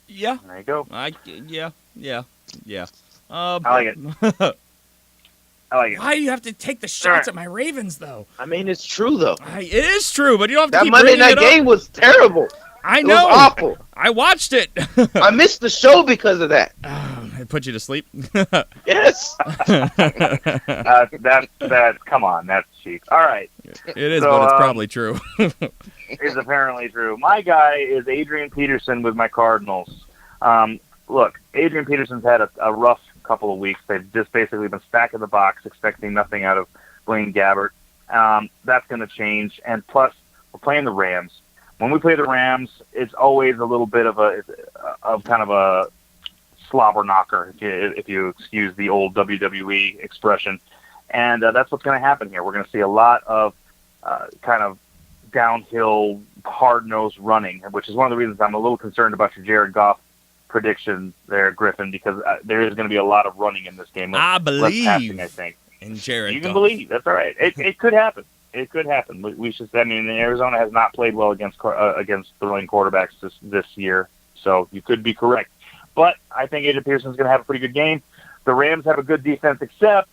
Yeah. There you go. Yeah. I like it. I like it. Why do you have to take the shots at my Ravens, though? I mean, it's true, though. It is true, but you don't have to That keep Monday bringing night it up. game was terrible. I It know. was awful. I watched it. I missed the show because of that. It put you to sleep. Yes. That come on, that's cheap. All right. It is, So, but it's probably true. Is apparently true. My guy is Adrian Peterson with my Cardinals. Look, Adrian Peterson's had a rough couple of weeks. They've just basically been stacking the box, expecting nothing out of Blaine Gabbert. That's going to change. And plus, we're playing the Rams. When we play the Rams, it's always a little bit of kind of a slobber knocker, if you excuse the old WWE expression. And that's what's going to happen here. We're going to see a lot of kind of downhill, hard-nosed running, which is one of the reasons I'm a little concerned about your Jared Goff prediction there, Griffin, because there is going to be a lot of running in this game. I believe less passing, I think. in Jared You can Goff. believe. That's all right. It could happen. It could happen. We should. I mean, Arizona has not played well against throwing quarterbacks this year, so you could be correct. But I think Adrian Peterson's going to have a pretty good game. The Rams have a good defense, except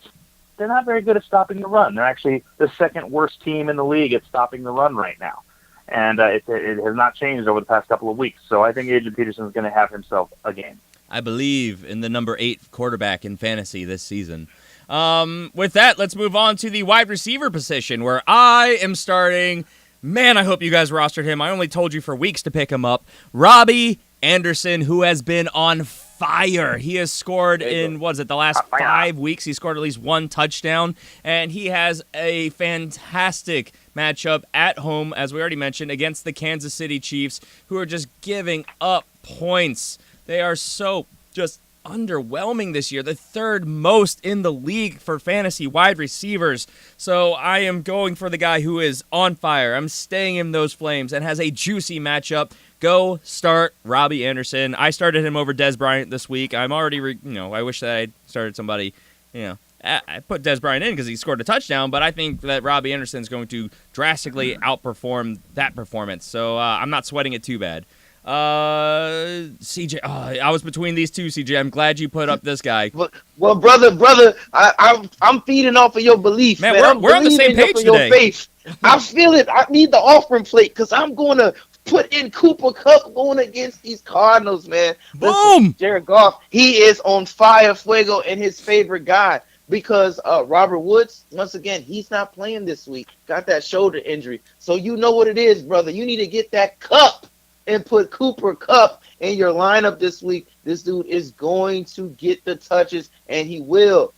they're not very good at stopping the run. They're actually the second worst team in the league at stopping the run right now. And it has not changed over the past couple of weeks. So I think Adrian Peterson is going to have himself a game. I believe in the number 8 quarterback in fantasy this season. With that, let's move on to the wide receiver position, where I am starting. Man, I hope you guys rostered him. I only told you for weeks to pick him up. Robbie Anderson, who has been on fire. He has scored in, the last 5 weeks. He scored at least 1 touchdown, and he has a fantastic matchup at home, as we already mentioned, against the Kansas City Chiefs, who are just giving up points. They are so just underwhelming this year, the 3rd most in the league for fantasy wide receivers. So I am going for the guy who is on fire. I'm staying in those flames and has a juicy matchup. Go start Robbie Anderson. I started him over Dez Bryant this week. I'm already, I wish that I started somebody, I put Dez Bryant in because he scored a touchdown, but I think that Robbie Anderson is going to drastically outperform that performance. So I'm not sweating it too bad. CJ, I was between these two, CJ. I'm glad you put up this guy. Well, brother, I'm feeding off of your belief, man. We're on the same page today. Your faith. I feel it. I need the offering plate because I'm going to put in Cooper Kupp going against these Cardinals, man. Boom! Listen, Jared Goff, he is on fire, fuego, and his favorite guy. Because Robert Woods, once again, he's not playing this week. Got that shoulder injury. So you know what it is, brother. You need to get that Kupp and put Cooper Kupp in your lineup this week. This dude is going to get the touches, and he will.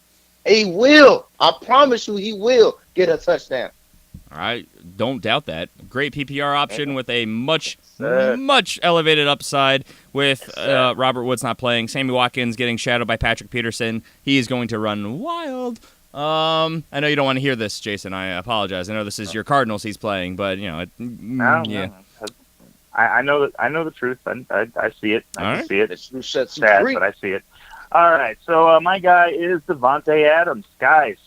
He will. I promise you he will get a touchdown. All right. Don't doubt that. Great PPR option with a much elevated upside with Robert Woods not playing. Sammy Watkins getting shadowed by Patrick Peterson. He is going to run wild. I know you don't want to hear this, Jason. I apologize. I know this is your Cardinals he's playing, but, yeah. No. I know the truth. I see it. I see it. It's sad, but I see it. All right. So my guy is Devontae Adams. Guys,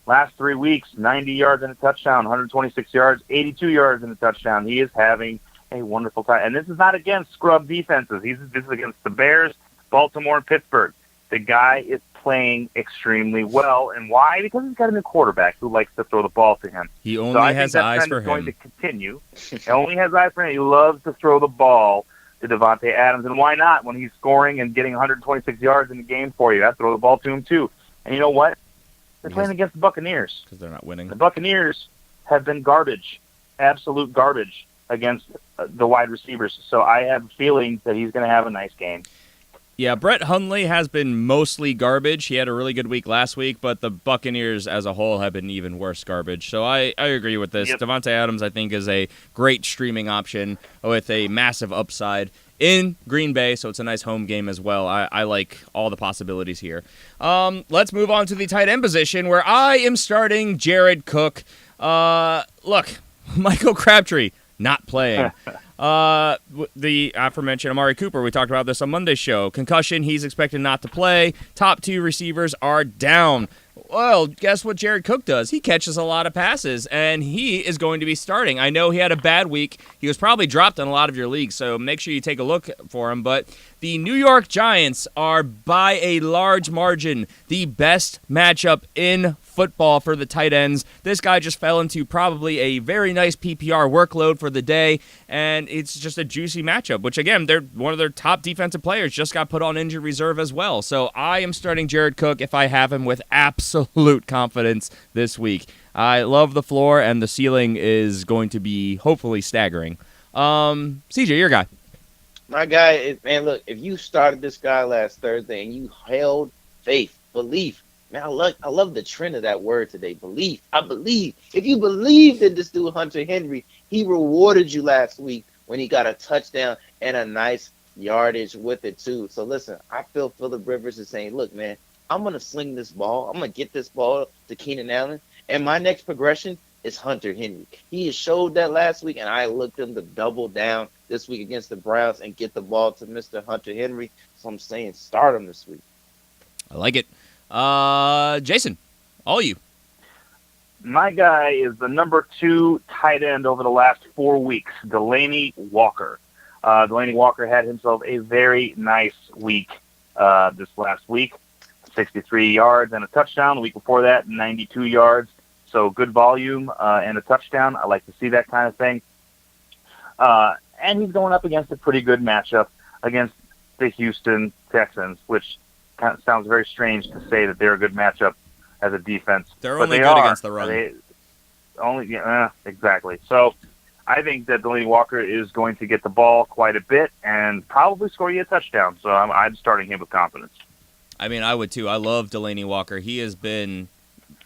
last 3 weeks, 90 yards and a touchdown, 126 yards, 82 yards and a touchdown. He is having a wonderful time. And this is not against scrub defenses. This is against the Bears, Baltimore, and Pittsburgh. The guy is playing extremely well. And why? Because he's got a new quarterback who likes to throw the ball to him. He only has eyes for him. Going to continue. He only has eyes for him. He loves to throw the ball to Devontae Adams. And why not? When he's scoring and getting 126 yards in the game for you, I throw the ball to him too. And you know what? They're playing against the Buccaneers. Because they're not winning. The Buccaneers have been garbage. absolute garbage against the wide receivers. So I have a feeling that he's going to have a nice game. Yeah, Brett Hundley has been mostly garbage. He had a really good week last week, but the Buccaneers as a whole have been even worse garbage. So I agree with this. Yep. Devontae Adams, I think, is a great streaming option with a massive upside in Green Bay, so it's a nice home game as well. I like all the possibilities here. Let's move on to the tight end position, where I am starting Jared Cook. Look, Michael Crabtree not playing. The aforementioned Amari Cooper, we talked about this on Monday's show. Concussion, he's expected not to play. Top 2 receivers are down. Well, guess what Jared Cook does? He catches a lot of passes, and he is going to be starting. I know he had a bad week. He was probably dropped in a lot of your leagues, so make sure you take a look for him. But the New York Giants are, by a large margin, the best matchup in football for the tight ends. This guy just fell into probably a very nice PPR workload for the day, and it's just a juicy matchup, which, again, they're one of their top defensive players just got put on injured reserve as well. So I am starting Jared Cook if I have him with absolute confidence this week. I love the floor, and the ceiling is going to be hopefully staggering. CJ, your guy. My guy, man, look, if you started this guy last Thursday and you held faith, belief, man, I love the trend of that word today, belief. I believe. If you believed in this dude, Hunter Henry, he rewarded you last week when he got a touchdown and a nice yardage with it, too. So, listen, I feel Phillip Rivers is saying, look, man, I'm going to sling this ball. I'm going to get this ball to Keenan Allen, and my next progression is Hunter Henry. He has showed that last week, and I looked him to double down this week against the Browns and get the ball to Mr. Hunter Henry. So I'm saying start him this week. I like it. Jason, all you. My guy is the number 2 tight end over the last 4 weeks, Delaney Walker. Delaney Walker had himself a very nice week this last week. 63 yards and a touchdown. The week before that, 92 yards. So good volume and a touchdown. I like to see that kind of thing. And he's going up against a pretty good matchup against the Houston Texans, which kind of sounds very strange to say that they're a good matchup as a defense. They're but only they good are. against the run. Exactly. So I think that Delaney Walker is going to get the ball quite a bit and probably score you a touchdown. So I'm starting him with confidence. I mean, I would too. I love Delaney Walker. He has been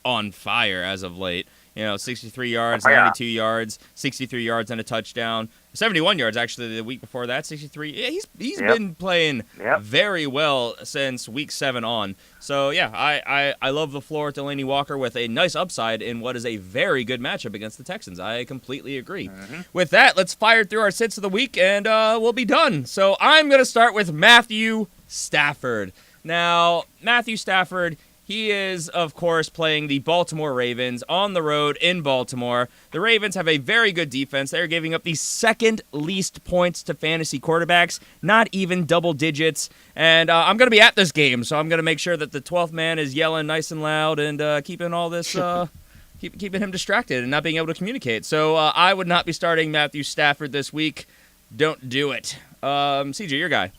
on fire as of late. 63 yards, 92 yards, 63 yards and a touchdown. 71 yards, actually, the week before that, 63. Yeah, he's been playing very well since week 7 on. So, yeah, I love the floor at Delaney Walker with a nice upside in what is a very good matchup against the Texans. I completely agree. Mm-hmm. With that, let's fire through our sits of the week, and we'll be done. So I'm going to start with Matthew Stafford. Now, Matthew Stafford, he is, of course, playing the Baltimore Ravens on the road in Baltimore. The Ravens have a very good defense. They're giving up the second least points to fantasy quarterbacks, not even double digits. And I'm going to be at this game, so I'm going to make sure that the 12th man is yelling nice and loud and keeping all this, keeping him distracted and not being able to communicate. So I would not be starting Matthew Stafford this week. Don't do it. CJ, your guy.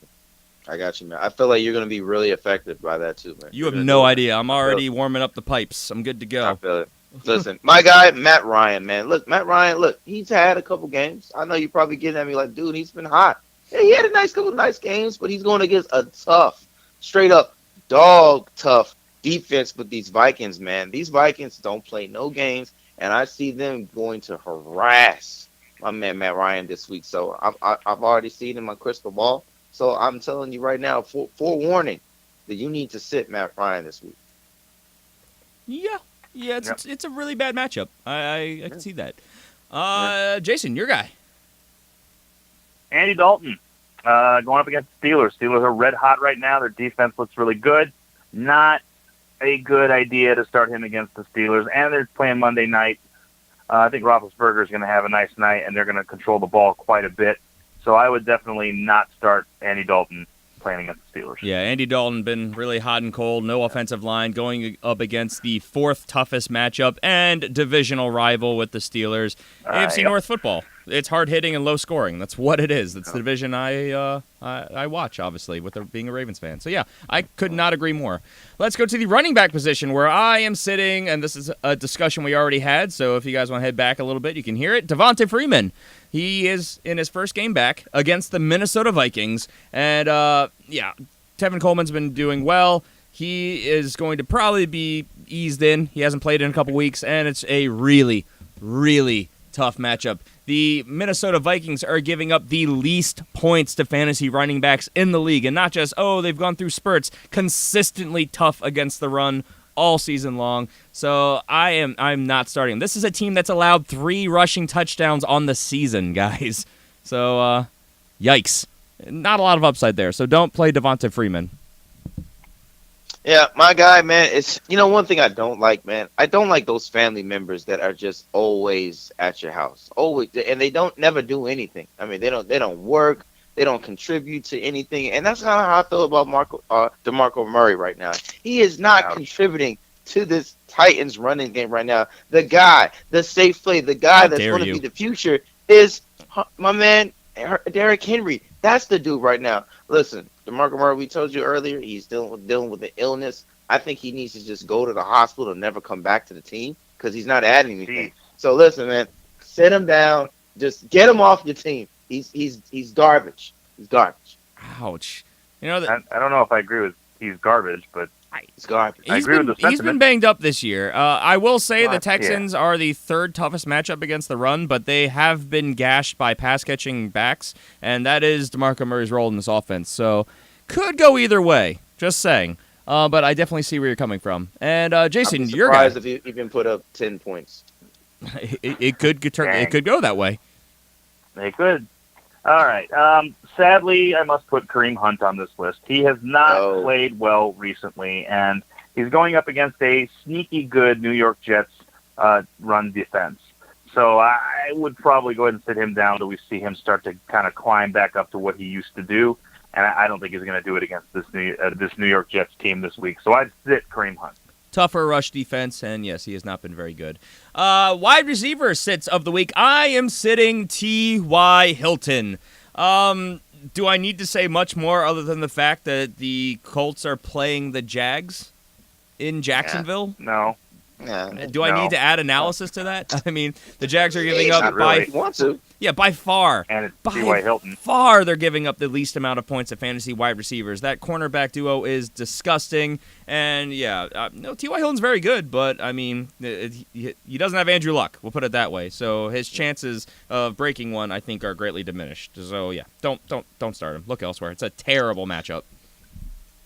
I got you, man. I feel like you're going to be really affected by that, too, man. You have no idea. I'm already warming up the pipes. I'm good to go. I feel it. Listen, my guy, Matt Ryan, man. Look, Matt Ryan, he's had a couple games. I know you're probably getting at me like, dude, he's been hot. Yeah, he had a couple nice games, but he's going against a tough, straight-up, dog-tough defense with these Vikings, man. These Vikings don't play no games, and I see them going to harass my man Matt Ryan this week. So I've already seen in my crystal ball. So I'm telling you right now, forewarning, that you need to sit Matt Ryan this week. Yeah, it's a really bad matchup. I can see that. Jason, your guy. Andy Dalton going up against the Steelers. Steelers are red hot right now. Their defense looks really good. Not a good idea to start him against the Steelers. And they're playing Monday night. I think Roethlisberger is going to have a nice night, and they're going to control the ball quite a bit. So I would definitely not start Andy Dalton playing against the Steelers. Yeah, Andy Dalton been really hot and cold. No offensive line, going up against the 4th toughest matchup and divisional rival with the Steelers. AFC North football. It's hard hitting and low scoring. That's what it is. That's the division I watch, obviously, with being a Ravens fan. So, yeah, I could not agree more. Let's go to the running back position where I am sitting, and this is a discussion we already had, so if you guys want to head back a little bit, you can hear it. Devonta Freeman. He is in his first game back against the Minnesota Vikings, and, Tevin Coleman's been doing well. He is going to probably be eased in. He hasn't played in a couple weeks, and it's a really, really tough matchup. The Minnesota Vikings are giving up the least points to fantasy running backs in the league, and not just, they've gone through spurts, consistently tough against the run all season long. So I'm not starting. This is a team that's allowed 3 rushing touchdowns on the season, guys. So, yikes. Not a lot of upside there, so don't play Devonta Freeman. Yeah, my guy, man, it's one thing I don't like, man. I don't like those family members that are just always at your house. Always, and they don't never do anything. I mean, they don't work, they don't contribute to anything. And that's kind of how I feel about DeMarco Murray right now. He is not contributing to this Titans running game right now. The guy, the safe play, the guy that's going to be the future is my man Derrick Henry. That's the dude right now. Listen, DeMarco Murray, we told you earlier, he's dealing with an illness. I think he needs to just go to the hospital and never come back to the team because he's not adding anything. So listen, man, sit him down. Just get him off your team. He's garbage. He's garbage. Ouch. I don't know if I agree with he's garbage, but he's garbage. I agree with the sentiment. He's been banged up this year. I will say the Texans are the 3rd toughest matchup against the run, but they have been gashed by pass-catching backs, and that is DeMarco Murray's role in this offense. So could go either way, just saying. But I definitely see where you're coming from. And Jason, you're surprised if you even put up 10 points. it could go that way. It could. All right. Sadly, I must put Kareem Hunt on this list. He has not played well recently, and he's going up against a sneaky good New York Jets run defense. So I would probably go ahead and sit him down till we see him start to kind of climb back up to what he used to do, and I don't think he's going to do it against this New York Jets team this week. So I'd sit Kareem Hunt. Tougher rush defense, and yes, he has not been very good. Wide receiver sits of the week. I am sitting T.Y. Hilton. Do I need to say much more other than the fact that the Colts are playing the Jags in Jacksonville? No. Do I need to add analysis to that? I mean, the Jags are giving up by far. And it's T.Y. Hilton. Far, they're giving up the least amount of points to fantasy wide receivers. That cornerback duo is disgusting. And, T.Y. Hilton's very good, but, I mean, he doesn't have Andrew Luck. We'll put it that way. So his chances of breaking one, I think, are greatly diminished. So, yeah, don't start him. Look elsewhere. It's a terrible matchup.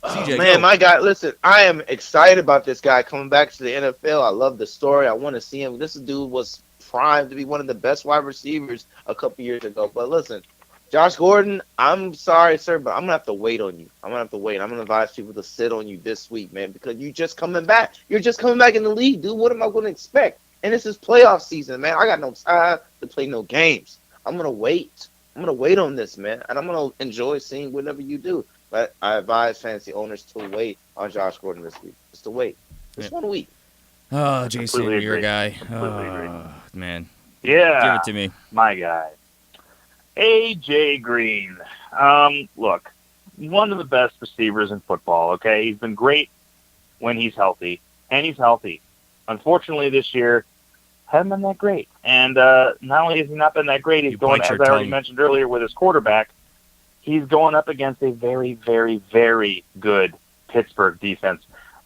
CJ, man, my guy, listen, I am excited about this guy coming back to the NFL. I love the story. I want to see him. This dude was primed to be one of the best wide receivers a couple years ago. But listen, Josh Gordon, I'm sorry, sir, but I'm going to have to wait on you. I'm going to have to wait. I'm going to advise people to sit on you this week, man, because you're just coming back. You're just coming back in the league, dude. What am I going to expect? And this is playoff season, man. I got no time to play no games. I'm going to wait. I'm going to wait on this, man, and I'm going to enjoy seeing whatever you do. But I advise fantasy owners to wait on Josh Gordon this week. Just to wait. Just 1 week. Oh, Jason, you're a guy. Man. Yeah. Give it to me. My guy. A.J. Green. Look, one of the best receivers in football, okay? He's been great when he's healthy, and he's healthy. Unfortunately, this year, hasn't been that great. And not only has he not been that great, he's going, as I already mentioned earlier, with his quarterback, he's going up against a very, very, very good Pittsburgh defense.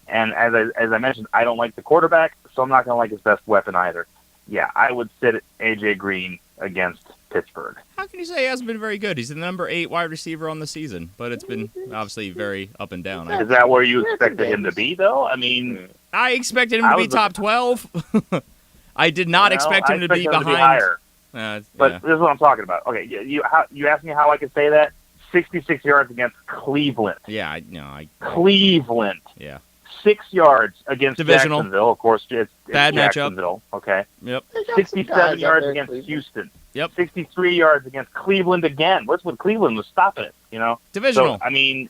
And as I mentioned, I don't like the quarterback, so I'm not going to like his best weapon either. Yeah, I would sit A.J. Green against Pittsburgh. How can you say he hasn't been very good? He's the number 8 wide receiver on the season, but it's been obviously very up and down. Is that where you expected him to be, though? I mean, I expected him to be top 12. I did not expect him to be behind. Higher. But this is what I'm talking about. Okay, you asked me how I could say that. 66 yards against Cleveland. Yeah, I know. Cleveland. Yeah. 6 yards against Divisional. Jacksonville. Of course, it's bad Jacksonville. matchup. Okay. Yep. 67 yards against Houston. Yep. 63 yards against Cleveland again. What's with Cleveland was stopping it, you know? Divisional. So, I mean,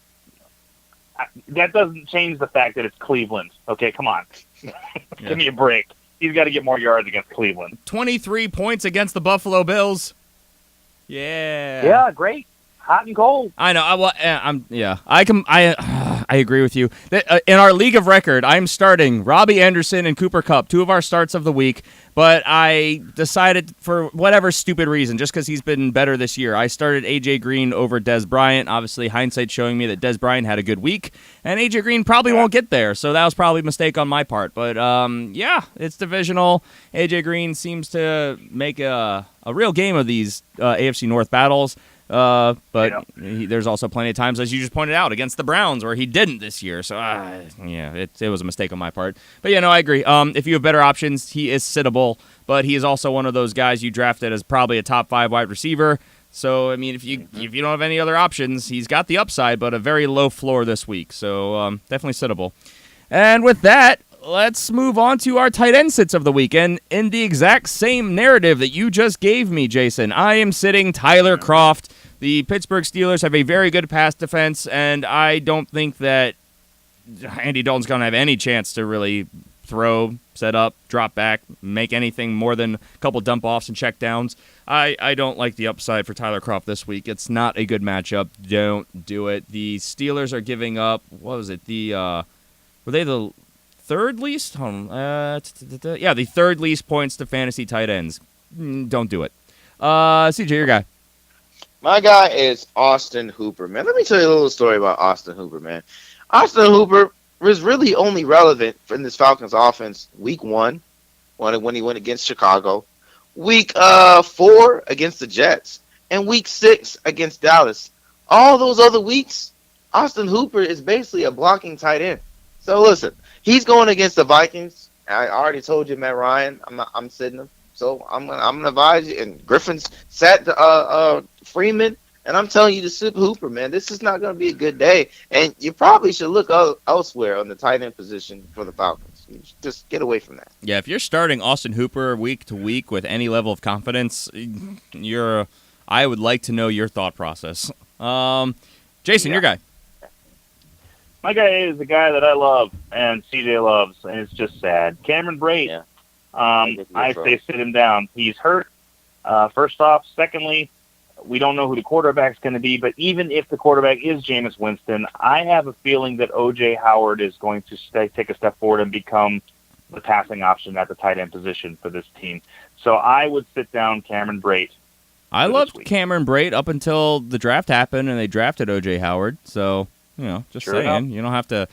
that doesn't change the fact that it's Cleveland. Okay, come on. Give me a break. He's got to get more yards against Cleveland. 23 points against the Buffalo Bills. Yeah. Yeah, great. Hot and cold. I know. I agree with you. In our league of record, I'm starting Robbie Anderson and Cooper Kupp, 2 of our starts of the week. But I decided, for whatever stupid reason, just because he's been better this year, I started A.J. Green over Dez Bryant. Obviously, hindsight showing me that Dez Bryant had a good week, and A.J. Green probably won't get there. So that was probably a mistake on my part. But yeah, it's divisional. A.J. Green seems to make a real game of these AFC North battles. But there's also plenty of times, as you just pointed out, against the Browns where he didn't this year. So, yeah, it was a mistake on my part. But, yeah, no, I agree. If you have better options, he is sittable. But he is also one of those guys you drafted as probably a top 5 wide receiver. So, I mean, if you don't have any other options, he's got the upside, but a very low floor this week. So, definitely sittable. And with that, let's move on to our tight end sits of the week. And in the exact same narrative that you just gave me, Jason, I am sitting Tyler Kroft. The Pittsburgh Steelers have a very good pass defense, and I don't think that Andy Dalton's going to have any chance to really throw, set up, drop back, make anything more than a couple dump-offs and checkdowns. I don't like the upside for Tyler Kroft this week. It's not a good matchup. Don't do it. The Steelers are giving up, what was it, were they the third least? Yeah, the third least points to fantasy tight ends. Don't do it. CJ, your guy. My guy is Austin Hooper, man. Let me tell you a little story about Austin Hooper, man. Austin Hooper was really only relevant in this Falcons offense week 1, when he went against Chicago, week 4 against the Jets, and week 6 against Dallas. All those other weeks, Austin Hooper is basically a blocking tight end. So listen, he's going against the Vikings. I already told you, Matt Ryan, I'm sitting him. So I'm gonna advise you. And Griffin's sat Freeman, and I'm telling you to sit Hooper, man. This is not gonna be a good day, and you probably should look elsewhere on the tight end position for the Falcons. Just get away from that. Yeah, if you're starting Austin Hooper week to week with any level of confidence, I would like to know your thought process. Jason, your guy. My guy is the guy that I love and CJ loves, and it's just sad. Cameron Brate. Yeah. I say sit him down. He's hurt, first off. Secondly, we don't know who the quarterback's going to be, but even if the quarterback is Jameis Winston, I have a feeling that O.J. Howard is going to take a step forward and become the passing option at the tight end position for this team. So I would sit down Cameron Brate. I loved Cameron Brate up until the draft happened and they drafted O.J. Howard. So, just Sure saying. enough. You don't have to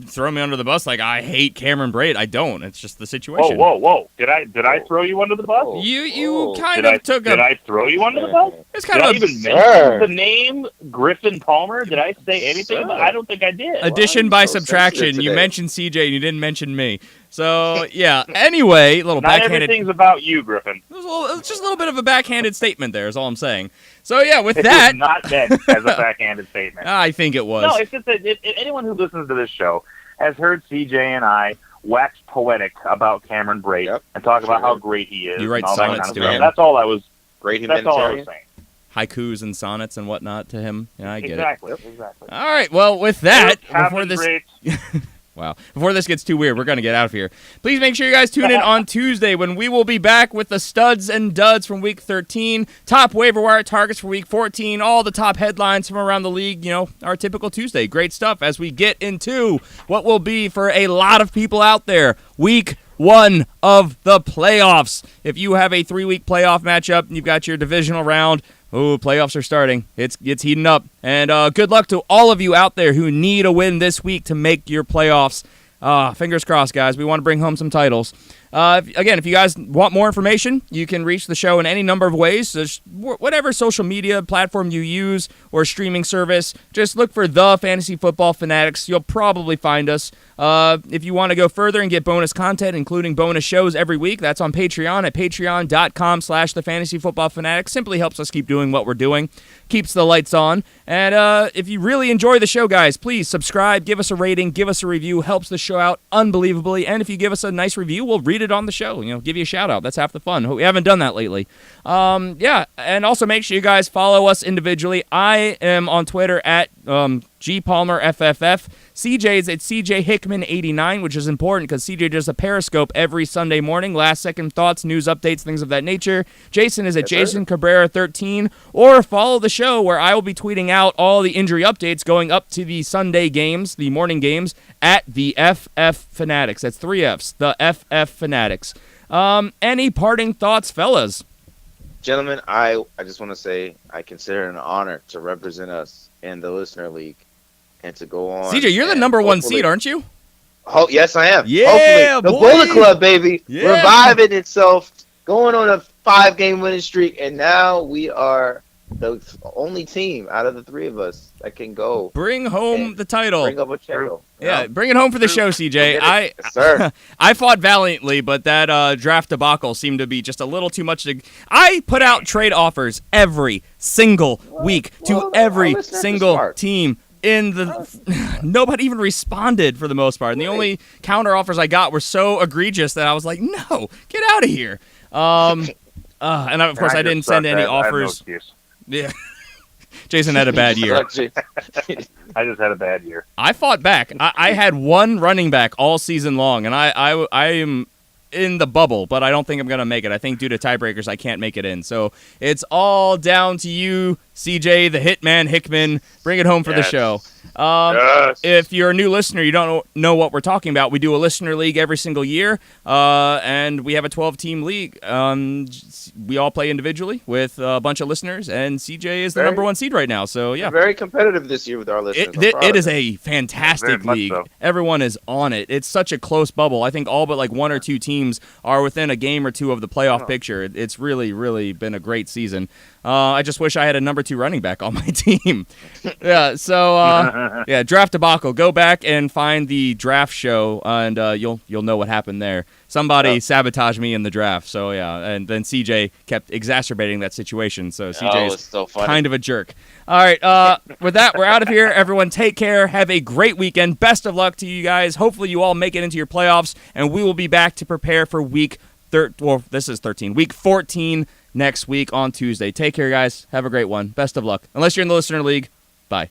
throw me under the bus like I hate Cameron Brate. I don't. It's just the situation. Whoa! Did I throw you under the bus? You kind Did of took a. Did I throw you under the bus? It's kind Did I of even mention the name Griffin Palmer? Did I say anything about? I don't think I did. addition by subtraction. You mentioned CJ and you didn't mention me. So yeah. Anyway, little Not backhanded. everything's about you, Griffin. It's just a little bit of a backhanded statement. There is all I'm saying. So yeah, with It that, was not meant as a backhanded statement. I think it was. No, it's just that anyone who listens to this show has heard CJ and I wax poetic about Cameron Brate and talk about how great he is. You write and all that sonnets kind of to stuff. him. That's all I was. Great That's all I humanitarian. was saying. Haikus and sonnets and whatnot to him. Yeah, I get Exactly. it. Exactly. All right. Well, with that, Captain Brate. Before this gets too weird, we're going to get out of here. Please make sure you guys tune in on Tuesday when we will be back with the studs and duds from Week 13, top waiver wire targets for Week 14, all the top headlines from around the league, our typical Tuesday. Great stuff as we get into what will be, for a lot of people out there, Week 1 of the playoffs. If you have a 3-week playoff matchup and you've got your divisional round, playoffs are starting. It's heating up. And good luck to all of you out there who need a win this week to make your playoffs. Fingers crossed, guys. We want to bring home some titles. Again, if you guys want more information, you can reach the show in any number of ways. Just whatever social media platform you use or streaming service, just look for The Fantasy Football Fanatics. You'll probably find us. If you want to go further and get bonus content, including bonus shows every week, that's on Patreon at patreon.com/thefantasyfootballfanatics. Simply helps us keep doing what we're doing, keeps the lights on. And if you really enjoy the show, guys, please subscribe, give us a rating, give us a review. Helps the show out unbelievably. And if you give us a nice review, we'll read it on the show. Give you a shout out. That's half the fun. We haven't done that lately. And also make sure you guys follow us individually. I am on Twitter at G Palmer FFF. CJ's at CJ Hickman 89, which is important because CJ does a Periscope every Sunday morning. Last second thoughts, news updates, things of that nature. Jason is at Jason Cabrera 13, or follow the show where I will be tweeting out all the injury updates going up to the Sunday games, the morning games, at the FF Fanatics. That's 3 Fs, the FF Fanatics. Any parting thoughts, fellas? Gentlemen, I just want to say I consider it an honor to represent us in the Listener League and to go on. CJ, you're the number 1 seed, aren't you? Oh, yes, I am. Yeah, hopefully. The boy. Bullet Club, baby. Yeah. Reviving itself, going on a 5-game winning streak, and now we are the only team out of the 3 of us that can go. Bring home the title. Bring up a title. Yeah, bring it home for the show, CJ. Yes, sir. I fought valiantly, but that draft debacle seemed to be just a little too much. I put out trade offers every single week to every single team. Nobody even responded for the most part, and the only counter offers I got were so egregious that I was like, "No, get out of here." And of course, I didn't send any offers. Yeah. Jason had a bad year. I just had a bad year. I fought back. I had 1 running back all season long, and I am in the bubble, but I don't think I'm going to make it. I think due to tiebreakers, I can't make it in. So it's all down to you, CJ, the Hitman Hickman. Bring it home for the show. If you're a new listener, you don't know what we're talking about. We do a listener league every single year, and we have a 12-team league. We all play individually with a bunch of listeners, and CJ is the number 1 seed right now. So yeah, very competitive this year with our listeners. It is a fantastic league. So. Everyone is on it. It's such a close bubble. I think all but like 1 or 2 teams are within a game or 2 of the playoff picture. It's really, really been a great season. I just wish I had a number 2 running back on my team. Yeah, so draft debacle. Go back and find the draft show, and you'll know what happened there. Somebody sabotaged me in the draft, so yeah, and then CJ kept exacerbating that situation. So CJ's so kind of a jerk. All right, with that, we're out of here. Everyone, take care. Have a great weekend. Best of luck to you guys. Hopefully, you all make it into your playoffs, and we will be back to prepare for week 14 next week on Tuesday. Take care, guys. Have a great one. Best of luck. Unless you're in the Listener League,